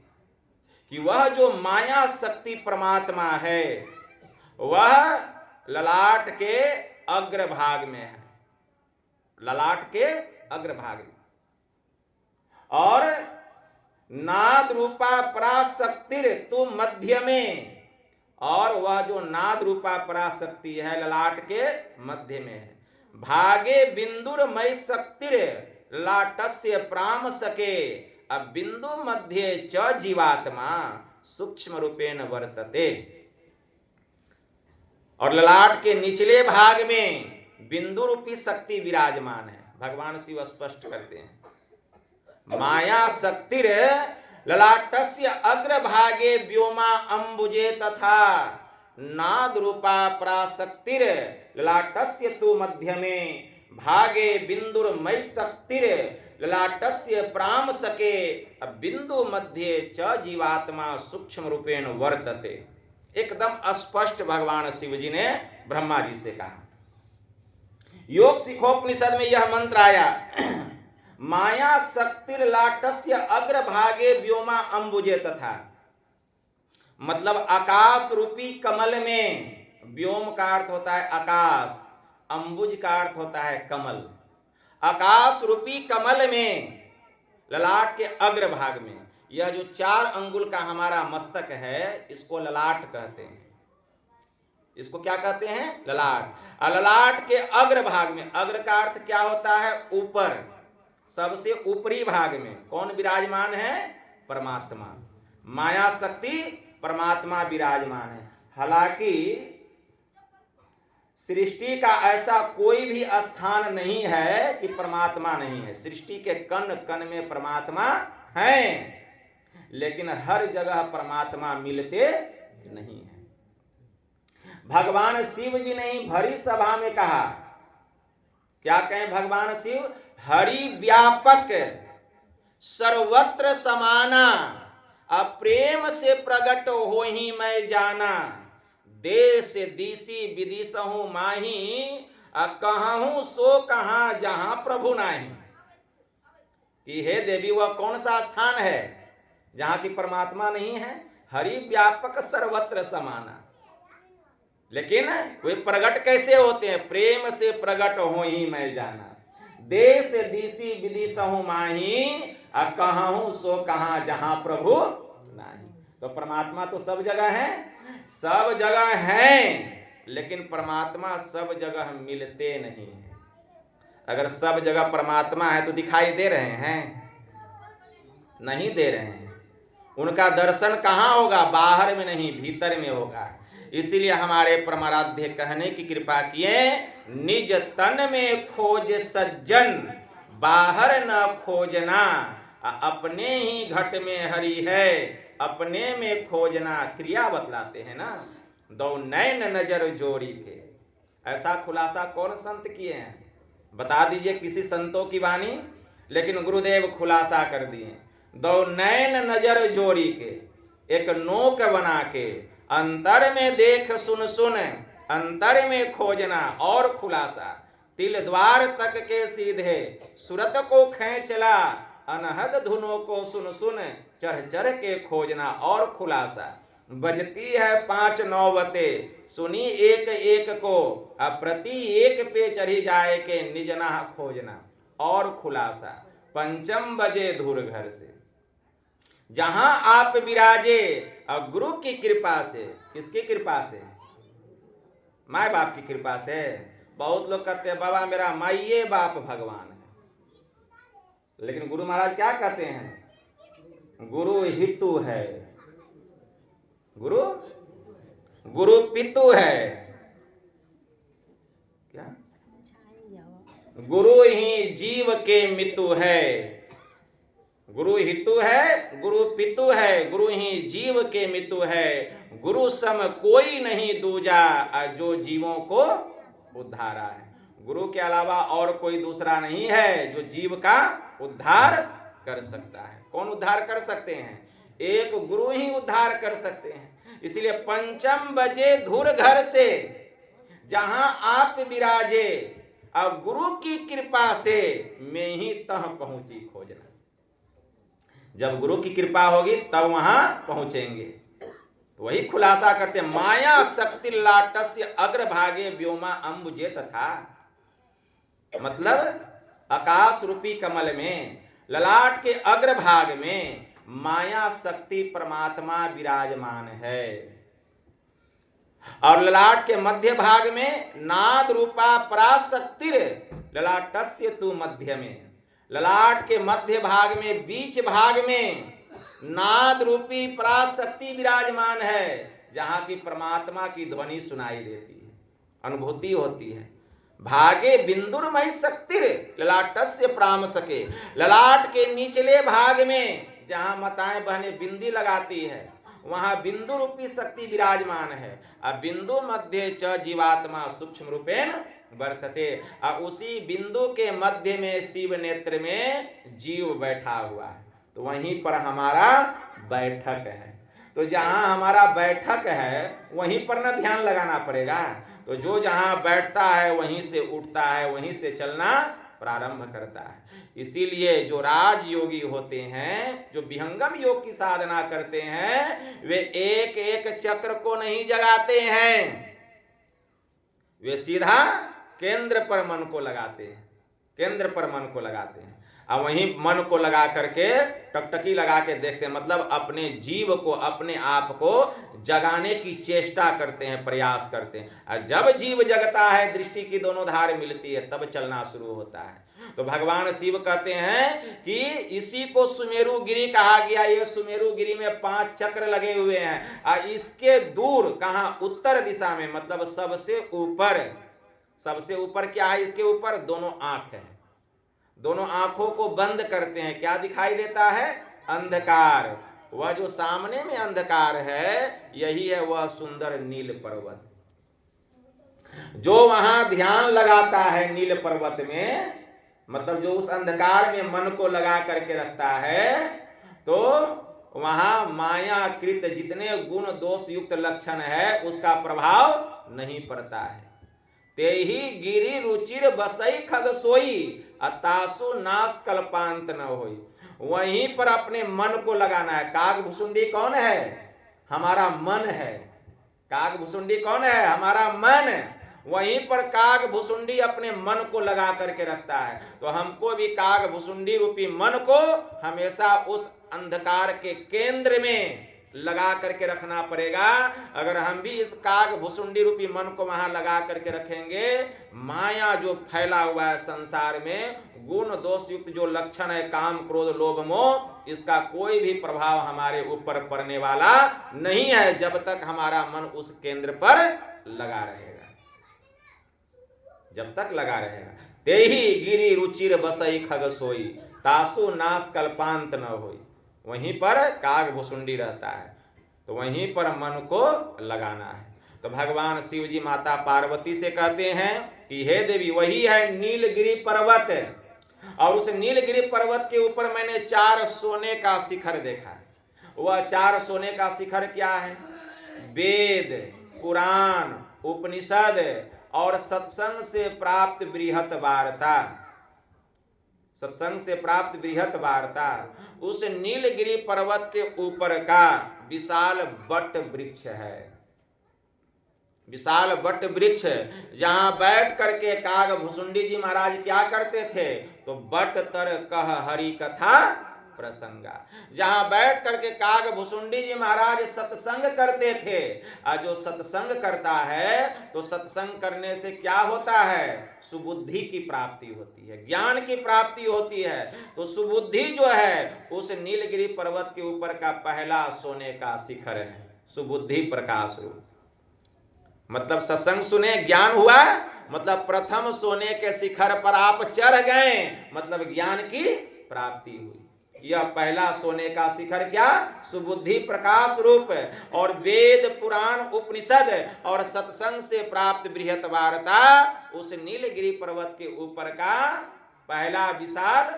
कि वह जो माया शक्ति परमात्मा है वह ललाट के अग्रभाग में है, ललाट के अग्रभाग में, और नाद रूपा पराशक्तिर तू मध्य में, और वह जो नाद रूपा पराशक्ति है ललाट के मध्य में है। भागे बिंदुर मय शक्तिर लाटस्य प्राम सके, अब बिंदु मध्य च जीवात्मा सूक्ष्म रूपेण वर्तते। और ललाट के निचले भाग में बिंदु रूपी शक्ति विराजमान है। भगवान शिव स्पष्ट करते हैं माया शक्तिर ललाटस्य अग्रभागे व्योमा अंबुजे तथा नाद रूपा पराशक्तिर ललाटस्य तु मध्य में, भागे बिंदुर्मय शक्तिर ललाटस्य प्राम सके, अब बिंदु मध्य च जीवात्मा सूक्ष्म रूपेण वर्तते। एकदम स्पष्ट भगवान शिव जी ने ब्रह्मा जी से कहा। योग सिखोपनिषद में यह मंत्र आया माया शक्तिर लाटस्य अग्रभागे व्योमा अंबुजे तथा, मतलब आकाश रूपी कमल में, व्योम का अर्थ होता है आकाश, अंबुज का अर्थ होता है कमल। आकाश रूपी कमल में ललाट के अग्रभाग में, यह जो 4 अंगुल का हमारा मस्तक है इसको ललाट कहते हैं। इसको क्या कहते हैं? ललाट। ललाट के अग्रभाग में, अग्र का अर्थ क्या होता है? ऊपर, सबसे ऊपरी भाग में कौन विराजमान है? परमात्मा। माया शक्ति परमात्मा विराजमान है। हालांकि सृष्टि का ऐसा कोई भी स्थान नहीं है कि परमात्मा नहीं है। सृष्टि के कण कण में परमात्मा है, लेकिन हर जगह परमात्मा मिलते नहीं है। भगवान शिव जी ने ही भरी सभा में कहा, क्या कहें भगवान शिव? हरि व्यापक सर्वत्र समाना, अप्रेम से प्रगट हो ही मैं जाना, देश दिशि विदिशहु माही, कहूं सो कहां जहां प्रभु नाही। कि हे देवी, वह कौन सा स्थान है जहां की परमात्मा नहीं है? हरि व्यापक सर्वत्र समाना। लेकिन वे प्रगट कैसे होते हैं? प्रेम से प्रगट हो ही मैं जाना, देश दिशि विदिशहु माही, कहूं सो कहां जहां प्रभु नहीं। तो परमात्मा तो सब जगह है, सब जगह है, लेकिन परमात्मा सब जगह मिलते नहीं है। अगर सब जगह परमात्मा है तो दिखाई दे रहे हैं? नहीं दे रहे हैं। उनका दर्शन कहाँ होगा? बाहर में नहीं, भीतर में होगा। इसीलिए हमारे परमाराध्य कहने की कृपा किए, निज तन में खोज सज्जन, बाहर न खोजना, अपने ही घट में हरि है, अपने में खोजना। क्रिया बतलाते हैं ना, दो नैन नजर जोड़ी के। ऐसा खुलासा कौन संत किए हैं? बता दीजिए किसी संतों की वाणी। लेकिन गुरुदेव खुलासा कर दिए, दो नैन नजर जोड़ी के, एक नोक बना के, अंतर में देख सुन सुन, अंतर में खोजना। और खुलासा, तिल द्वार तक के सीधे, सुरत को खेचला, अनहद धुनों को सुन सुन, चढ़ चढ़ के खोजना। और खुलासा, बजती है 5 नौबते, सुनी एक एक को, प्रति एक पे चढ़ी जाए के निजना खोजना। और खुलासा, पंचम बजे धूर घर से, जहां आप विराजे, और गुरु की कृपा से। किसकी कृपा से? माँ बाप की कृपा से। बहुत लोग कहते हैं बाबा मेरा माइये बाप भगवान है, लेकिन गुरु महाराज क्या कहते हैं? गुरु हितु है, गुरु पितु है। क्या? गुरु ही जीव के मितु है। गुरु हितु है, गुरु पितु है, गुरु ही जीव के मितु है। गुरु सम कोई नहीं दूजा, जो जीवों को उद्धारा है। गुरु के अलावा और कोई दूसरा नहीं है जो जीव का उद्धार कर सकता है। कौन उद्धार कर सकते हैं? एक गुरु ही उद्धार कर सकते हैं। इसलिए पंचम बजे धुर घर से, जहां आप विराजे, अब गुरु की कृपा से मैं ही तह पहुंची खोजना। जब गुरु की कृपा होगी तब वहां पहुंचेंगे। तो वही खुलासा करते, माया शक्ति लाटस्य अग्रभागे व्योमा अंबुजे तथा, मतलब आकाश रूपी कमल में ललाट के अग्रभाग में माया शक्ति परमात्मा विराजमान है। और ललाट के मध्य भाग में नाद रूपा पराशक्तिर ललाटस्य तु मध्य में, ललाट के मध्य भाग में बीच भाग में नाद रूपी पराशक्ति विराजमान है, जहां की परमात्मा की ध्वनि सुनाई देती है, अनुभूति होती है। भागे बिंदुरमय शक्तिर ललाटस्य प्राम सके, ललाट के निचले भाग में जहां माताएं बहनें बिंदी लगाती है वहां बिंदु रूपी शक्ति विराजमान है। अब बिंदु मध्य च जीवात्मा सूक्ष्म रूपेण वर्तते, और उसी बिंदु के मध्य में शिव नेत्र में जीव बैठा हुआ है। तो वहीं पर हमारा बैठक है। तो जहां हमारा बैठक है वहीं पर न ध्यान लगाना पड़ेगा। तो जो जहां बैठता है वहीं से उठता है, वहीं से चलना प्रारंभ करता है। इसीलिए जो राजयोगी होते हैं, जो विहंगम योग की साधना करते हैं, वे एक एक चक्र को नहीं जगाते हैं, वे सीधा केंद्र पर मन को लगाते हैं, केंद्र पर मन को लगाते हैं। और वहीं मन को लगा करके टकटकी लगा के देखते हैं, मतलब अपने जीव को, अपने आप को जगाने की चेष्टा करते हैं, प्रयास करते हैं। और जब जीव जगता है, दृष्टि की दोनों धार मिलती है, तब चलना शुरू होता है। तो भगवान शिव कहते हैं कि इसी को सुमेरु गिरी कहा गया। ये सुमेरु गिरी में 5 चक्र लगे हुए हैं, और इसके दूर कहां, उत्तर दिशा में, मतलब सबसे ऊपर। सबसे ऊपर क्या है? इसके ऊपर दोनों आंख है। दोनों आंखों को बंद करते हैं, क्या दिखाई देता है? अंधकार। वह जो सामने में अंधकार है, यही है वह सुंदर नील पर्वत। जो वहां ध्यान लगाता है नील पर्वत में, मतलब जो उस अंधकार में मन को लगा करके रखता है, तो वहां मायाकृत जितने गुण दोष युक्त लक्षण है उसका प्रभाव नहीं पड़ता है। ते ही गिरी रुचिर बसई खग सोई, अतासु नाश कल्पांत न होई। वहीं पर अपने मन को लगाना है। काग भुसुंडी कौन है? हमारा मन है। काग भुसुंडी कौन है? हमारा मन। वहीं पर काग भुसुंडी अपने मन को लगा करके रखता है। तो हमको भी काग भुसुंडी रूपी मन को हमेशा उस अंधकार के केंद्र में लगा करके रखना पड़ेगा। अगर हम भी इस काग भुसुंडी रूपी मन को वहां लगा करके रखेंगे, माया जो फैला हुआ है संसार में, गुण दोष युक्त जो लक्षण है, काम क्रोध लोभ मोह, इसका कोई भी प्रभाव हमारे ऊपर पड़ने वाला नहीं है, जब तक हमारा मन उस केंद्र पर लगा रहेगा। जब तक लगा रहेगा। ते ही गिरी रुचिर बसई खग सोई, तासु नाश कल्पांत न होई। वहीं पर काग भुसुंडी रहता है, तो वहीं पर मन को लगाना है। तो भगवान शिव जी माता पार्वती से कहते हैं कि हे देवी, वही है नीलगिरी पर्वत, और उस नीलगिरी पर्वत के ऊपर मैंने 4 सोने का शिखर देखा। वह 4 सोने का शिखर क्या है? वेद, पुराण, उपनिषद और सत्संग से प्राप्त बृहत वार्ता। सत्संग से प्राप्त बृहत वार्ता। उस नीलगिरी पर्वत के ऊपर का विशाल वट वृक्ष है। विशाल वट वृक्ष, जहां बैठ करके काग भुसुंडी जी महाराज क्या करते थे? तो वट तर कह हरि कथा प्रसंगा। जहां बैठ करके काग भुसुंडी जी महाराज सत्संग करते थे। और जो सत्संग करता है, तो सत्संग करने से क्या होता है? सुबुद्धि की प्राप्ति होती है, ज्ञान की प्राप्ति होती है। तो सुबुद्धि जो है, उस नीलगिरी पर्वत के ऊपर का पहला सोने का शिखर है, सुबुद्धि प्रकाश रूप। मतलब सत्संग सुने, ज्ञान हुआ, मतलब प्रथम सोने के शिखर पर आप चढ़ गए, मतलब ज्ञान की प्राप्ति हुई। यह पहला सोने का शिखर क्या? सुबुद्धि प्रकाश रूप। और वेद, पुराण, उपनिषद और सत्संग से प्राप्त बृहत वार्ता, उस नीलगिरी पर्वत के ऊपर का पहला विशाल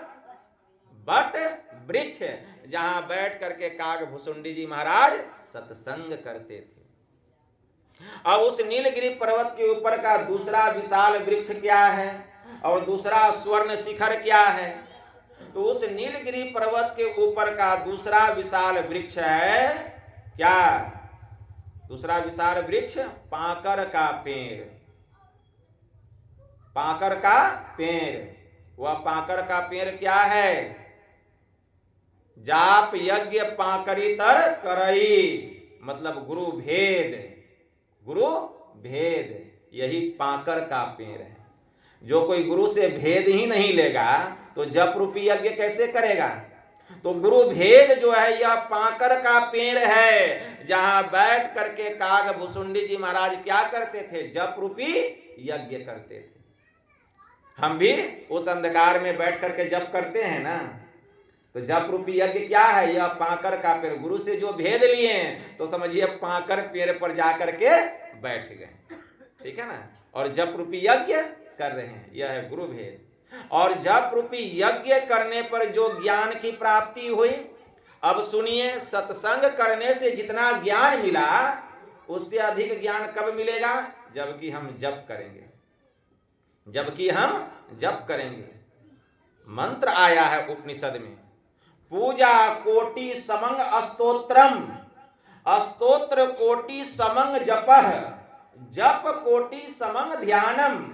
वट वृक्ष, जहां बैठ करके काग भुसुंडी जी महाराज सत्संग करते थे। अब उस नीलगिरी पर्वत के ऊपर का दूसरा विशाल वृक्ष क्या है, और दूसरा स्वर्ण शिखर क्या है? तो उस नीलगिरी पर्वत के ऊपर का दूसरा विशाल वृक्ष है क्या? दूसरा विशाल वृक्ष पाकर का पेड़। पाकर का पेड़। वह पाकर का पेड़ क्या है? जाप यज्ञ पाकरी तर करई, मतलब गुरु भेद, गुरु भेद यही पाकर का पेड़ है। जो कोई गुरु से भेद ही नहीं लेगा तो जप रूपी यज्ञ कैसे करेगा? तो गुरु भेद जो है यह पाकर का पेड़ है, जहां बैठ करके काग भुसुंडी जी महाराज क्या करते थे? जप रूपी यज्ञ करते थे। हम भी उस अंधकार में बैठ करके जप करते हैं ना, तो जप रूपी यज्ञ क्या है? यह पाकर का पेड़। गुरु से जो भेद लिए हैं तो समझिए पाकर पेड़ पर जाकर के बैठ गए, ठीक है ना, और जप रूपी यज्ञ कर रहे हैं, यह है गुरु भेद। और जप रूपी यज्ञ करने पर जो ज्ञान की प्राप्ति हुई, अब सुनिए, सत्संग करने से जितना ज्ञान मिला उससे अधिक ज्ञान कब मिलेगा? जबकि हम जप करेंगे, जबकि हम जप करेंगे। मंत्र आया है उपनिषद में, पूजा कोटि समंग स्तोत्रम, स्तोत्र कोटि समंग जपः, जप कोटि समंग ध्यानम,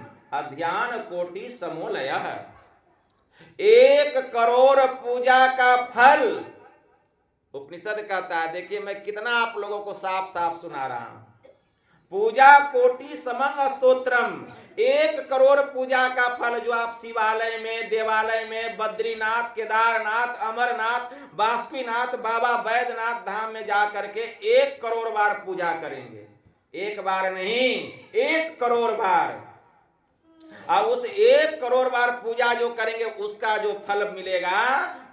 ध्यान कोटि समोलयः। 1 करोड़ पूजा का फल उपनिषद कहता है। देखिए मैं कितना आप लोगों को साफ साफ सुना रहा हूं। पूजा कोटि समंग स्तोत्रम, 1 करोड़ पूजा का फल जो आप शिवालय में, देवालय में, बद्रीनाथ, केदारनाथ, अमरनाथ, बासुकीनाथ, बाबा बैद्यनाथ धाम में जा करके 1 करोड़ बार पूजा करेंगे, एक बार नहीं 1 करोड़ बार, और उस 1 करोड़ बार पूजा जो करेंगे उसका जो फल मिलेगा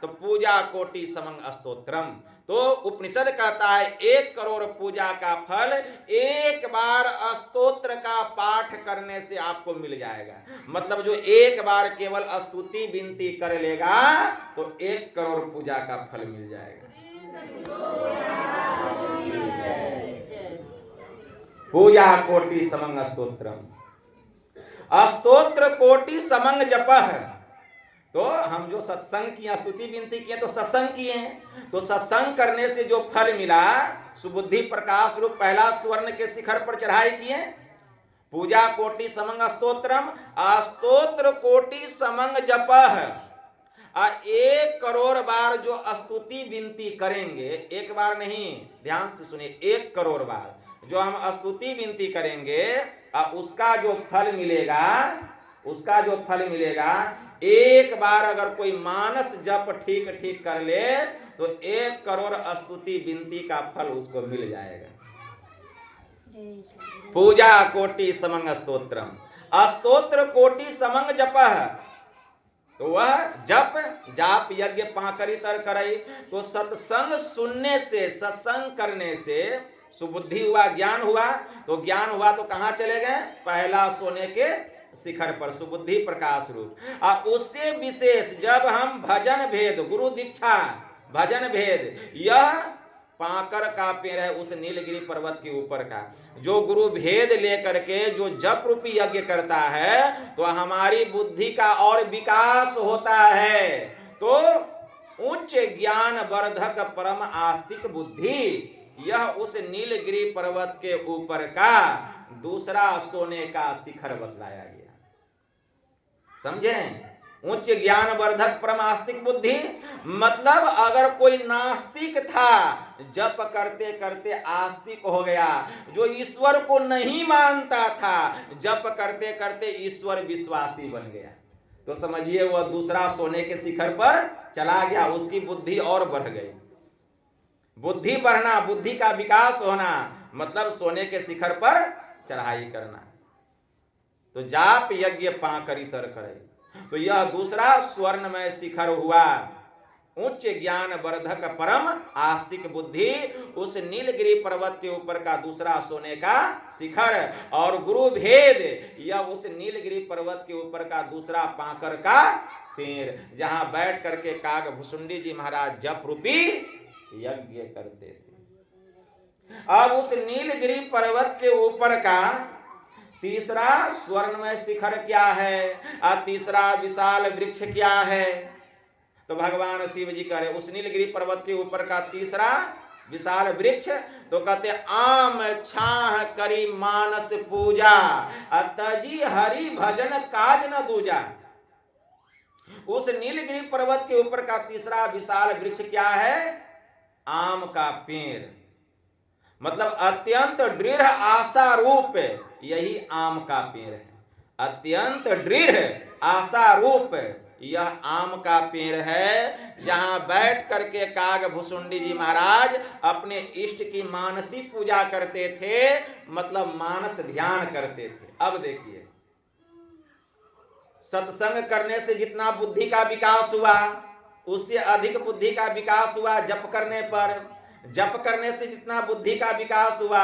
तो पूजा कोटि समंग स्तोत्रम। तो उपनिषद कहता है 1 करोड़ पूजा का फल 1 बार स्तोत्र का पाठ करने से आपको मिल जाएगा। मतलब जो 1 बार केवल स्तुति विनती कर लेगा तो 1 करोड़ पूजा का फल मिल जाएगा। पूजा कोटि समंग स्तोत्रम, स्तोत्र कोटि समंग जपः। तो हम जो सत्संग की स्तुति विनती किए तो सत्संग किए हैं, तो सत्संग करने से जो फल मिला, सुबुद्धि प्रकाश रूप पहला स्वर्ण के शिखर पर चढ़ाई किए। पूजा कोटि समंग स्तोत्रम, स्तोत्र कोटि समंग जपः। 1 करोड़ बार जो स्तुति विनती करेंगे, एक बार नहीं, ध्यान से सुनिए, 1 करोड़ बार जो हम स्तुति विनती करेंगे उसका जो फल मिलेगा, उसका जो फल मिलेगा, 1 बार अगर कोई मानस जप ठीक ठीक कर ले तो 1 करोड़ स्तुति विनती का फल उसको मिल जाएगा। पूजा कोटि समंग स्तोत्रम, स्तोत्र कोटि समंग जपः। तो वह जप जाप यज्ञ पाकरी तर करई। तो सत्संग सुनने से, सत्संग करने से सुबुद्धि हुआ, ज्ञान हुआ। तो ज्ञान हुआ तो कहां चले गए? पहला सोने के शिखर पर, सुबुद्धि प्रकाश रूप। उससे विशेष जब हम भजन भेद, गुरु दीक्षा भजन भेद, यह पाकर का पेड़ है उस नीलगिरी पर्वत के ऊपर का, जो गुरु भेद लेकर के जो जप रूपी यज्ञ करता है तो हमारी बुद्धि का और विकास होता है। तो उच्च ज्ञान वर्धक परम आस्तिक बुद्धि, यह उस नीलगिरी पर्वत के ऊपर का दूसरा सोने का शिखर बतलाया गया। समझे? उच्च ज्ञान वर्धक परम आस्तिक बुद्धि, मतलब अगर कोई नास्तिक था, जप करते करते आस्तिक हो गया, जो ईश्वर को नहीं मानता था, जप करते करते ईश्वर विश्वासी बन गया, तो समझिए वह दूसरा सोने के शिखर पर चला गया, उसकी बुद्धि और बढ़ गई। बुद्धि बढ़ना, बुद्धि का विकास होना, मतलब सोने के शिखर पर चढ़ाई करना। तो जाप यज्ञ पाकरी तर करे, तो यह दूसरा स्वर्णमय शिखर हुआ। उच्च ज्ञान वर्धक परम आस्तिक बुद्धि, उस नीलगिरी पर्वत के ऊपर का दूसरा सोने का शिखर। और गुरु भेद, यह उस नीलगिरी पर्वत के ऊपर का दूसरा पाकर का पेड़, जहां बैठ करके काग भुसुंडी जी महाराज जप रूपी यज्ञ करते थे। अब उस नीलगिरी पर्वत के ऊपर का तीसरा स्वर्णमय शिखर क्या है, तीसरा विशाल वृक्ष क्या है? तो भगवान शिव जी कह रहे उस नीलगिरी पर्वत के ऊपर का तीसरा विशाल वृक्ष, तो कहते आम छाह करी मानस पूजा, तजी हरि भजन काज न दूजा। उस नीलगिरी पर्वत के ऊपर का तीसरा विशाल वृक्ष क्या है? आम का पेड़। मतलब अत्यंत दृढ़ आशा रूप यही आम का पेड़ है। अत्यंत दृढ़ आशा रूप यह आम का पेड़ है, जहां बैठ करके कागभुसुंडी जी महाराज अपने इष्ट की मानसी पूजा करते थे, मतलब मानस ध्यान करते थे। अब देखिए, सत्संग करने से जितना बुद्धि का विकास हुआ, उससे अधिक बुद्धि का विकास हुआ जप करने पर। जप करने से जितना बुद्धि का विकास हुआ,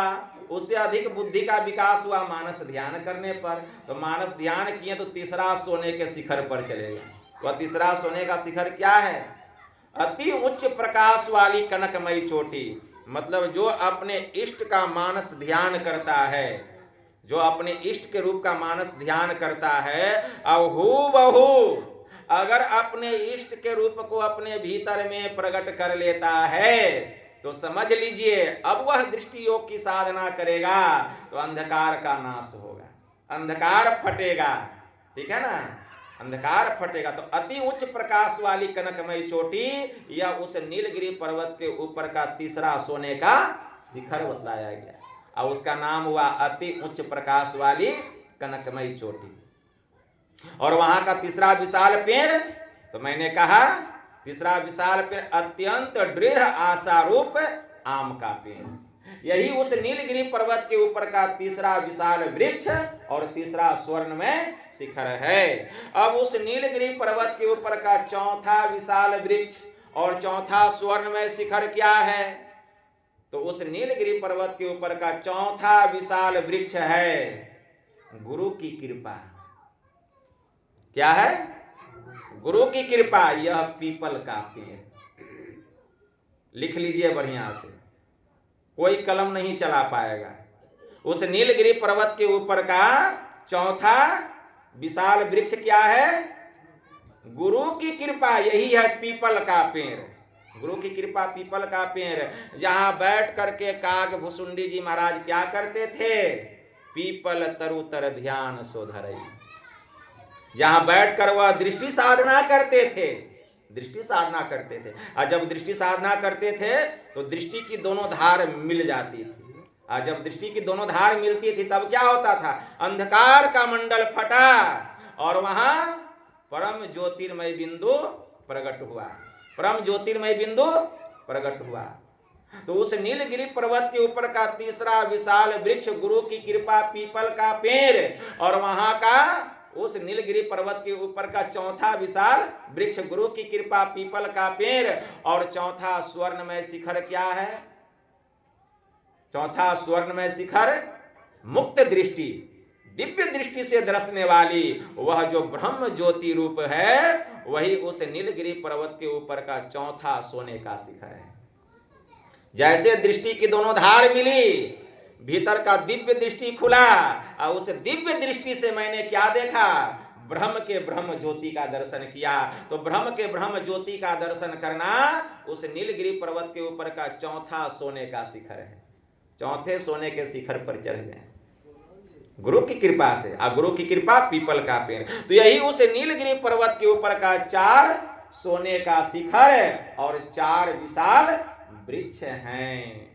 उससे अधिक बुद्धि का विकास हुआ मानस ध्यान करने पर। तो मानस ध्यान किए तो तीसरा सोने के शिखर पर चले गए। वह तीसरा सोने का शिखर क्या है? अति उच्च प्रकाश वाली कनकमयी चोटी। मतलब जो अपने इष्ट का मानस ध्यान करता है, जो अपने इष्ट के रूप का मानस ध्यान करता है, अब हूबहू अगर अपने इष्ट के रूप को अपने भीतर में प्रकट कर लेता है, तो समझ लीजिए अब वह दृष्टि योग की साधना करेगा तो अंधकार का नाश होगा, अंधकार फटेगा। ठीक है ना? अंधकार फटेगा। तो अति उच्च प्रकाश वाली कनकमयी चोटी, यह उस नीलगिरी पर्वत के ऊपर का तीसरा सोने का शिखर बतलाया गया और उसका नाम हुआ अति उच्च प्रकाश वाली कनकमयी चोटी। और वहां का तीसरा विशाल पेड़, तो मैंने कहा तीसरा विशाल पेड़ अत्यंत दृढ़ आशारूप आम का पेड़। यही उस नीलगिरी पर्वत के ऊपर का तीसरा विशाल वृक्ष और तीसरा स्वर्ण में शिखर है। अब उस नीलगिरी पर्वत के ऊपर का चौथा विशाल वृक्ष और चौथा स्वर्ण में शिखर क्या है? तो उस नीलगिरी पर्वत के ऊपर का चौथा विशाल वृक्ष है गुरु की कृपा। क्या है? गुरु की कृपा। यह पीपल का पेड़। लिख लीजिए बढ़िया से, कोई कलम नहीं चला पाएगा। उस नीलगिरी पर्वत के ऊपर का चौथा विशाल वृक्ष क्या है? गुरु की कृपा। यही है पीपल का पेड़। गुरु की कृपा पीपल का पेड़, जहां बैठ करके कागभुसुंडी जी महाराज क्या करते थे? पीपल तरुतर ध्यान सोधरई। जहां बैठकर वह दृष्टि साधना करते थे, दृष्टि साधना करते थे। और जब दृष्टि साधना करते थे तो दृष्टि की दोनों धार मिल जाती थी। और जब दृष्टि की दोनों धार मिलती थी तब क्या होता था? अंधकार का मंडल फटा और वहां परम ज्योतिर्मय बिंदु प्रकट हुआ। परम ज्योतिर्मय बिंदु प्रकट हुआ। तो उस नीलगिरी पर्वत के ऊपर का तीसरा विशाल वृक्ष गुरु की कृपा पीपल का पेड़, और वहां का उस नीलगिरी पर्वत के ऊपर का चौथा विशाल वृक्ष गुरु की कृपा पीपल का पेड़, और चौथा स्वर्णमय शिखर क्या है? चौथा स्वर्णमय शिखर मुक्त दृष्टि, दिव्य दृष्टि से दर्शने वाली वह जो ब्रह्म ज्योति रूप है, वही उस नीलगिरी पर्वत के ऊपर का चौथा सोने का शिखर है। जैसे दृष्टि की दोनों धार मिली, भीतर का दिव्य दृष्टि खुला, और उस दिव्य दृष्टि से मैंने क्या देखा? ब्रह्म के ब्रह्म ज्योति का दर्शन किया। तो ब्रह्म के ब्रह्म ज्योति का दर्शन करना उस नीलगिरी पर्वत के ऊपर का चौथा सोने का शिखर है। चौथे सोने के शिखर पर चढ़ गए गुरु की कृपा से। और गुरु की कृपा पीपल का पेड़। तो यही उस नीलगिरी पर्वत के ऊपर का 4 सोने का शिखर और 4 विशाल वृक्ष हैं।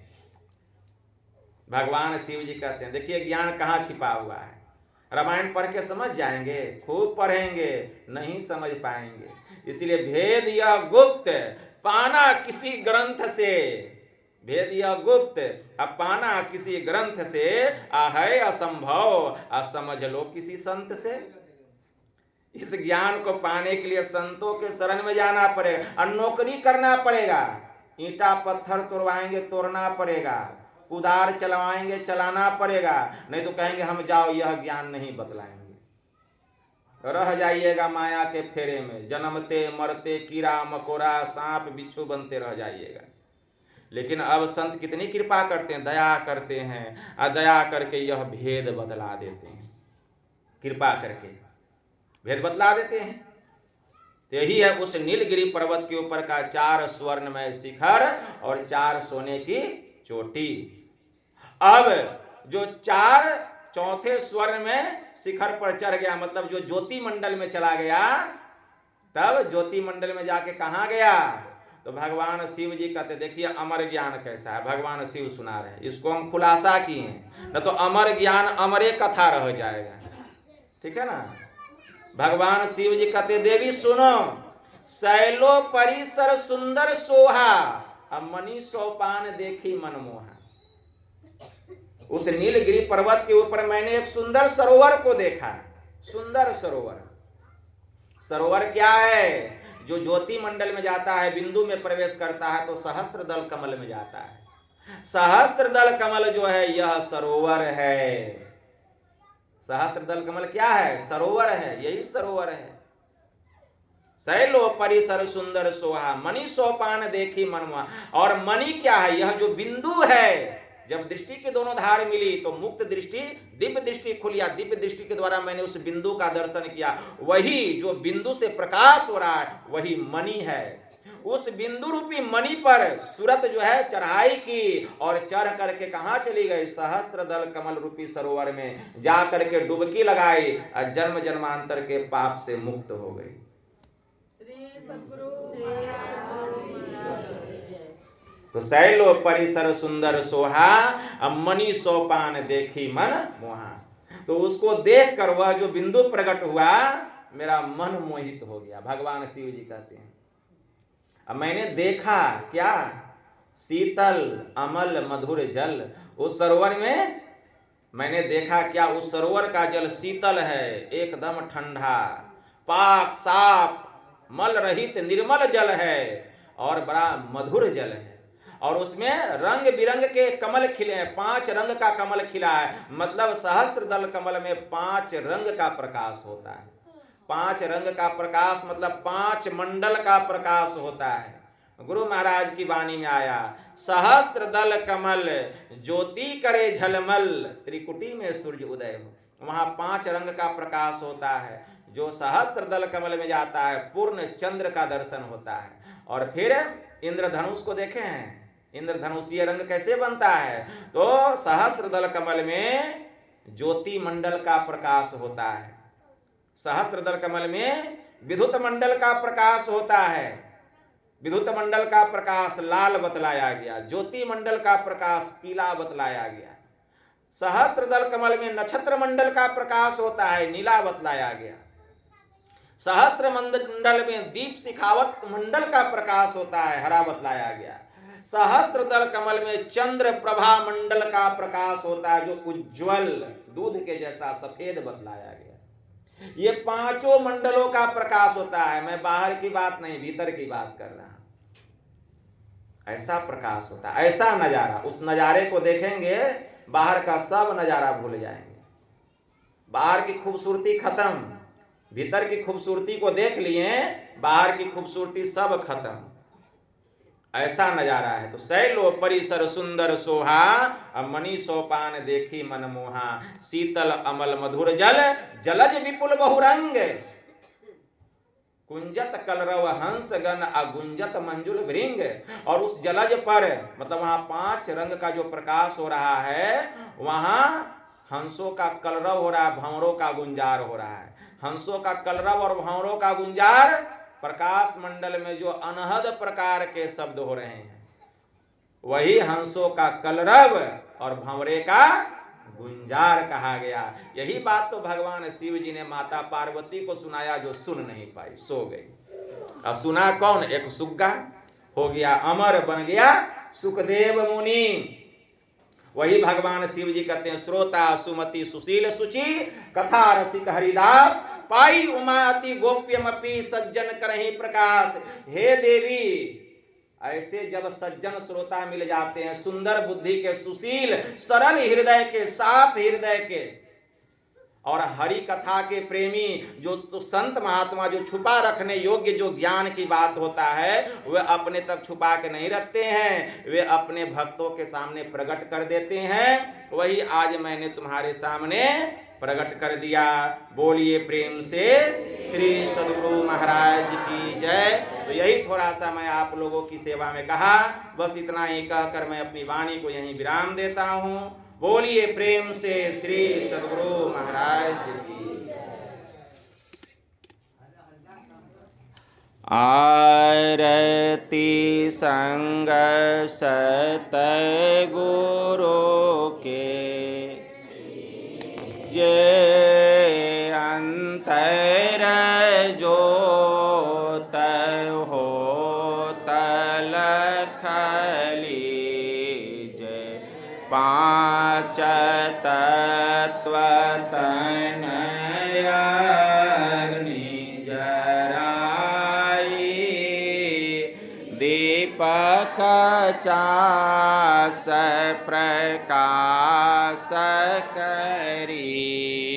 भगवान शिव जी कहते हैं, देखिए ज्ञान कहाँ छिपा हुआ है। रामायण पढ़ के समझ जाएंगे, खूब पढ़ेंगे, नहीं समझ पाएंगे। इसलिए भेद यह गुप्त पाना किसी ग्रंथ से, भेद यह गुप्त अब पाना किसी ग्रंथ से, है असंभव समझ लो किसी संत से। इस ज्ञान को पाने के लिए संतों के शरण में जाना पड़ेगा और नौकरी करना पड़ेगा। ईंटा पत्थर तोड़वाएंगे, तोड़ना पड़ेगा, कुदार चलवाएंगे, चलाना पड़ेगा। नहीं तो कहेंगे हम जाओ, यह ज्ञान नहीं बतलाएंगे। रह जाइएगा माया के फेरे में, जन्मते मरते कीड़ा मकोड़ा सांप बिच्छू बनते रह जाइएगा। लेकिन अब संत कितनी कृपा करते हैं, दया करते हैं, और दया करके यह भेद बतला देते हैं। कृपा करके भेद बतला देते हैं। तो यही है उस नीलगिरी पर्वत के ऊपर का 4 स्वर्णमय शिखर और 4 सोने की चोटी। अब जो 4 चौथे स्वर्ण में शिखर पर चढ़ गया, मतलब जो ज्योति मंडल में चला गया, तब ज्योति मंडल में जाके कहाँ गया, तो भगवान शिव जी कहते देखिए अमर ज्ञान कैसा है, भगवान शिव सुना रहे, इसको हम खुलासा किए हैं, न तो अमर ज्ञान अमरे कथा रह जाएगा, ठीक है ना। भगवान शिव जी कहते देवी सुनो, शैलो परिसर सुंदर सोहा, अब मनी सोपान देखी मनमोहा। उस नीलगिरी पर्वत के ऊपर मैंने एक सुंदर सरोवर को देखा। सुंदर सरोवर, सरोवर क्या है, जो ज्योति मंडल में जाता है, बिंदु में प्रवेश करता है तो सहस्त्र दल कमल में जाता है। सहस्त्र दल कमल जो है यह सरोवर है। सहस्त्र दल कमल क्या है, सरोवर है, यही सरोवर है। शैलो परिसर सुंदर सोहा, मणि सोपान देखी मनवा। और मणि क्या है, यह जो बिंदु है, जब दृष्टि के दोनों धार मिली तो मुक्त दृष्टि दिव्य दृष्टि खुलिया, दिव्य दृष्टि के द्वारा मैंने उस बिंदु का दर्शन किया। वही जो बिंदु से प्रकाश हो रहा है वही मणि है। उस बिंदु रूपी मणि पर सूरत जो है चढ़ाई की और चढ़ करके कहां चली गई, सहस्त्र दल कमल रूपी सरोवर में जा करके डुबकी लगाई और जन्म जन्मांतर के पाप से मुक्त हो गई। तो शैलो परिसर सुंदर सोहा, मणि सोपान देखी मन मोहा। तो उसको देख कर वह जो बिंदु प्रकट हुआ मेरा मन मोहित हो गया। भगवान शिव जी कहते हैं अब मैंने देखा क्या, शीतल अमल मधुर जल। उस सरोवर में मैंने देखा क्या, उस सरोवर का जल शीतल है, एकदम ठंडा, पाक साफ मल रहित निर्मल जल है और बड़ा मधुर जल है। और उसमें रंग बिरंग के कमल खिले हैं, 5 रंग का कमल खिला है। मतलब सहस्त्र दल कमल में 5 रंग का प्रकाश होता है। 5 रंग का प्रकाश मतलब 5 मंडल का प्रकाश होता है। गुरु महाराज की वाणी में आया, सहस्त्र दल कमल ज्योति करे झलमल, त्रिकुटी में सूर्य उदय हो। वहां 5 रंग का प्रकाश होता है। जो सहस्त्र दल कमल में जाता है पूर्ण चंद्र का दर्शन होता है। और फिर इंद्रधनुष को देखे हैं, इंद्रधनुषीय रंग कैसे बनता है, तो सहस्त्र दल कमल में ज्योति मंडल का प्रकाश होता है। सहस्त्र दल कमल में विद्युत मंडल का प्रकाश होता है। विद्युत मंडल का प्रकाश लाल बतलाया गया, ज्योति मंडल का प्रकाश पीला बतलाया गया। सहस्त्र दल कमल में नक्षत्र मंडल का प्रकाश होता है, नीला बतलाया गया। सहस्त्र मंडल में दीप शिखावत मंडल का प्रकाश होता है, हरा बतलाया गया। सहस्त्र दल कमल में चंद्र प्रभा मंडल का प्रकाश होता है, जो उज्जवल दूध के जैसा सफेद बतलाया गया। ये 5 मंडलों का प्रकाश होता है। मैं बाहर की बात नहीं, भीतर की बात कर रहा हूं। ऐसा प्रकाश होता है, ऐसा नजारा। उस नजारे को देखेंगे बाहर का सब नजारा भूल जाएंगे। बाहर की खूबसूरती खत्म, भीतर की खूबसूरती को देख लिए, बाहर की खूबसूरती सब खत्म। ऐसा नजारा है। तो शैलो परिसर सुंदर सोहा, मणि सोपान देखी मनमोहा, शीतल अमल मधुर जल, जलज विपुल बहुरंग, कुंजत कलरव हंस गण अगुंजत मंजुल भृंग। और उस जलज पर मतलब वहां 5 रंग का जो प्रकाश हो रहा है, वहां हंसों का कलरव हो रहा है, भंवरों का गुंजार हो रहा है। हंसों का कलरव और भंवरों का गुंजार, प्रकाश मंडल में जो अनहद प्रकार के शब्द हो रहे हैं वही हंसों का कलरव और भंवरे का गुंजार कहा गया। यही बात तो भगवान शिव जी ने माता पार्वती को सुनाया, जो सुन नहीं पाई, सो गई। और सुना कौन, एक सुग्गा हो गया अमर, बन गया सुखदेव मुनि। वही भगवान शिव जी कहते हैं, श्रोता सुमति सुशील सुचि, कथा रसिक हरिदास, पाई उमा अति गोप्यमपि सज्जन करहि प्रकाश। हे देवी, ऐसे जब सज्जन श्रोता मिल जाते हैं, सुंदर बुद्धि के, सुशील सरल हृदय के, साफ हृदय के और हरि कथा के प्रेमी, जो तो संत महात्मा जो छुपा रखने योग्य जो ज्ञान की बात होता है वे अपने तक छुपा के नहीं रखते हैं, वे अपने भक्तों के सामने प्रकट कर देते हैं। वही आज मैंने तुम्हारे सामने प्रकट कर दिया। बोलिए प्रेम से श्री सद्गुरु महाराज की जय। तो यही थोड़ा सा मैं आप लोगों की सेवा में कहा, बस इतना ही कहकर मैं अपनी वाणी को यहीं विराम देता हूँ। बोलिए प्रेम से श्री सद्गुरु महाराज की। आरती संग सतगुरु के, जे अंतर जोत हो तलख लीजे। पांच तत्व तनय अग्नि जराई, दीपक चास प्रकाश करी।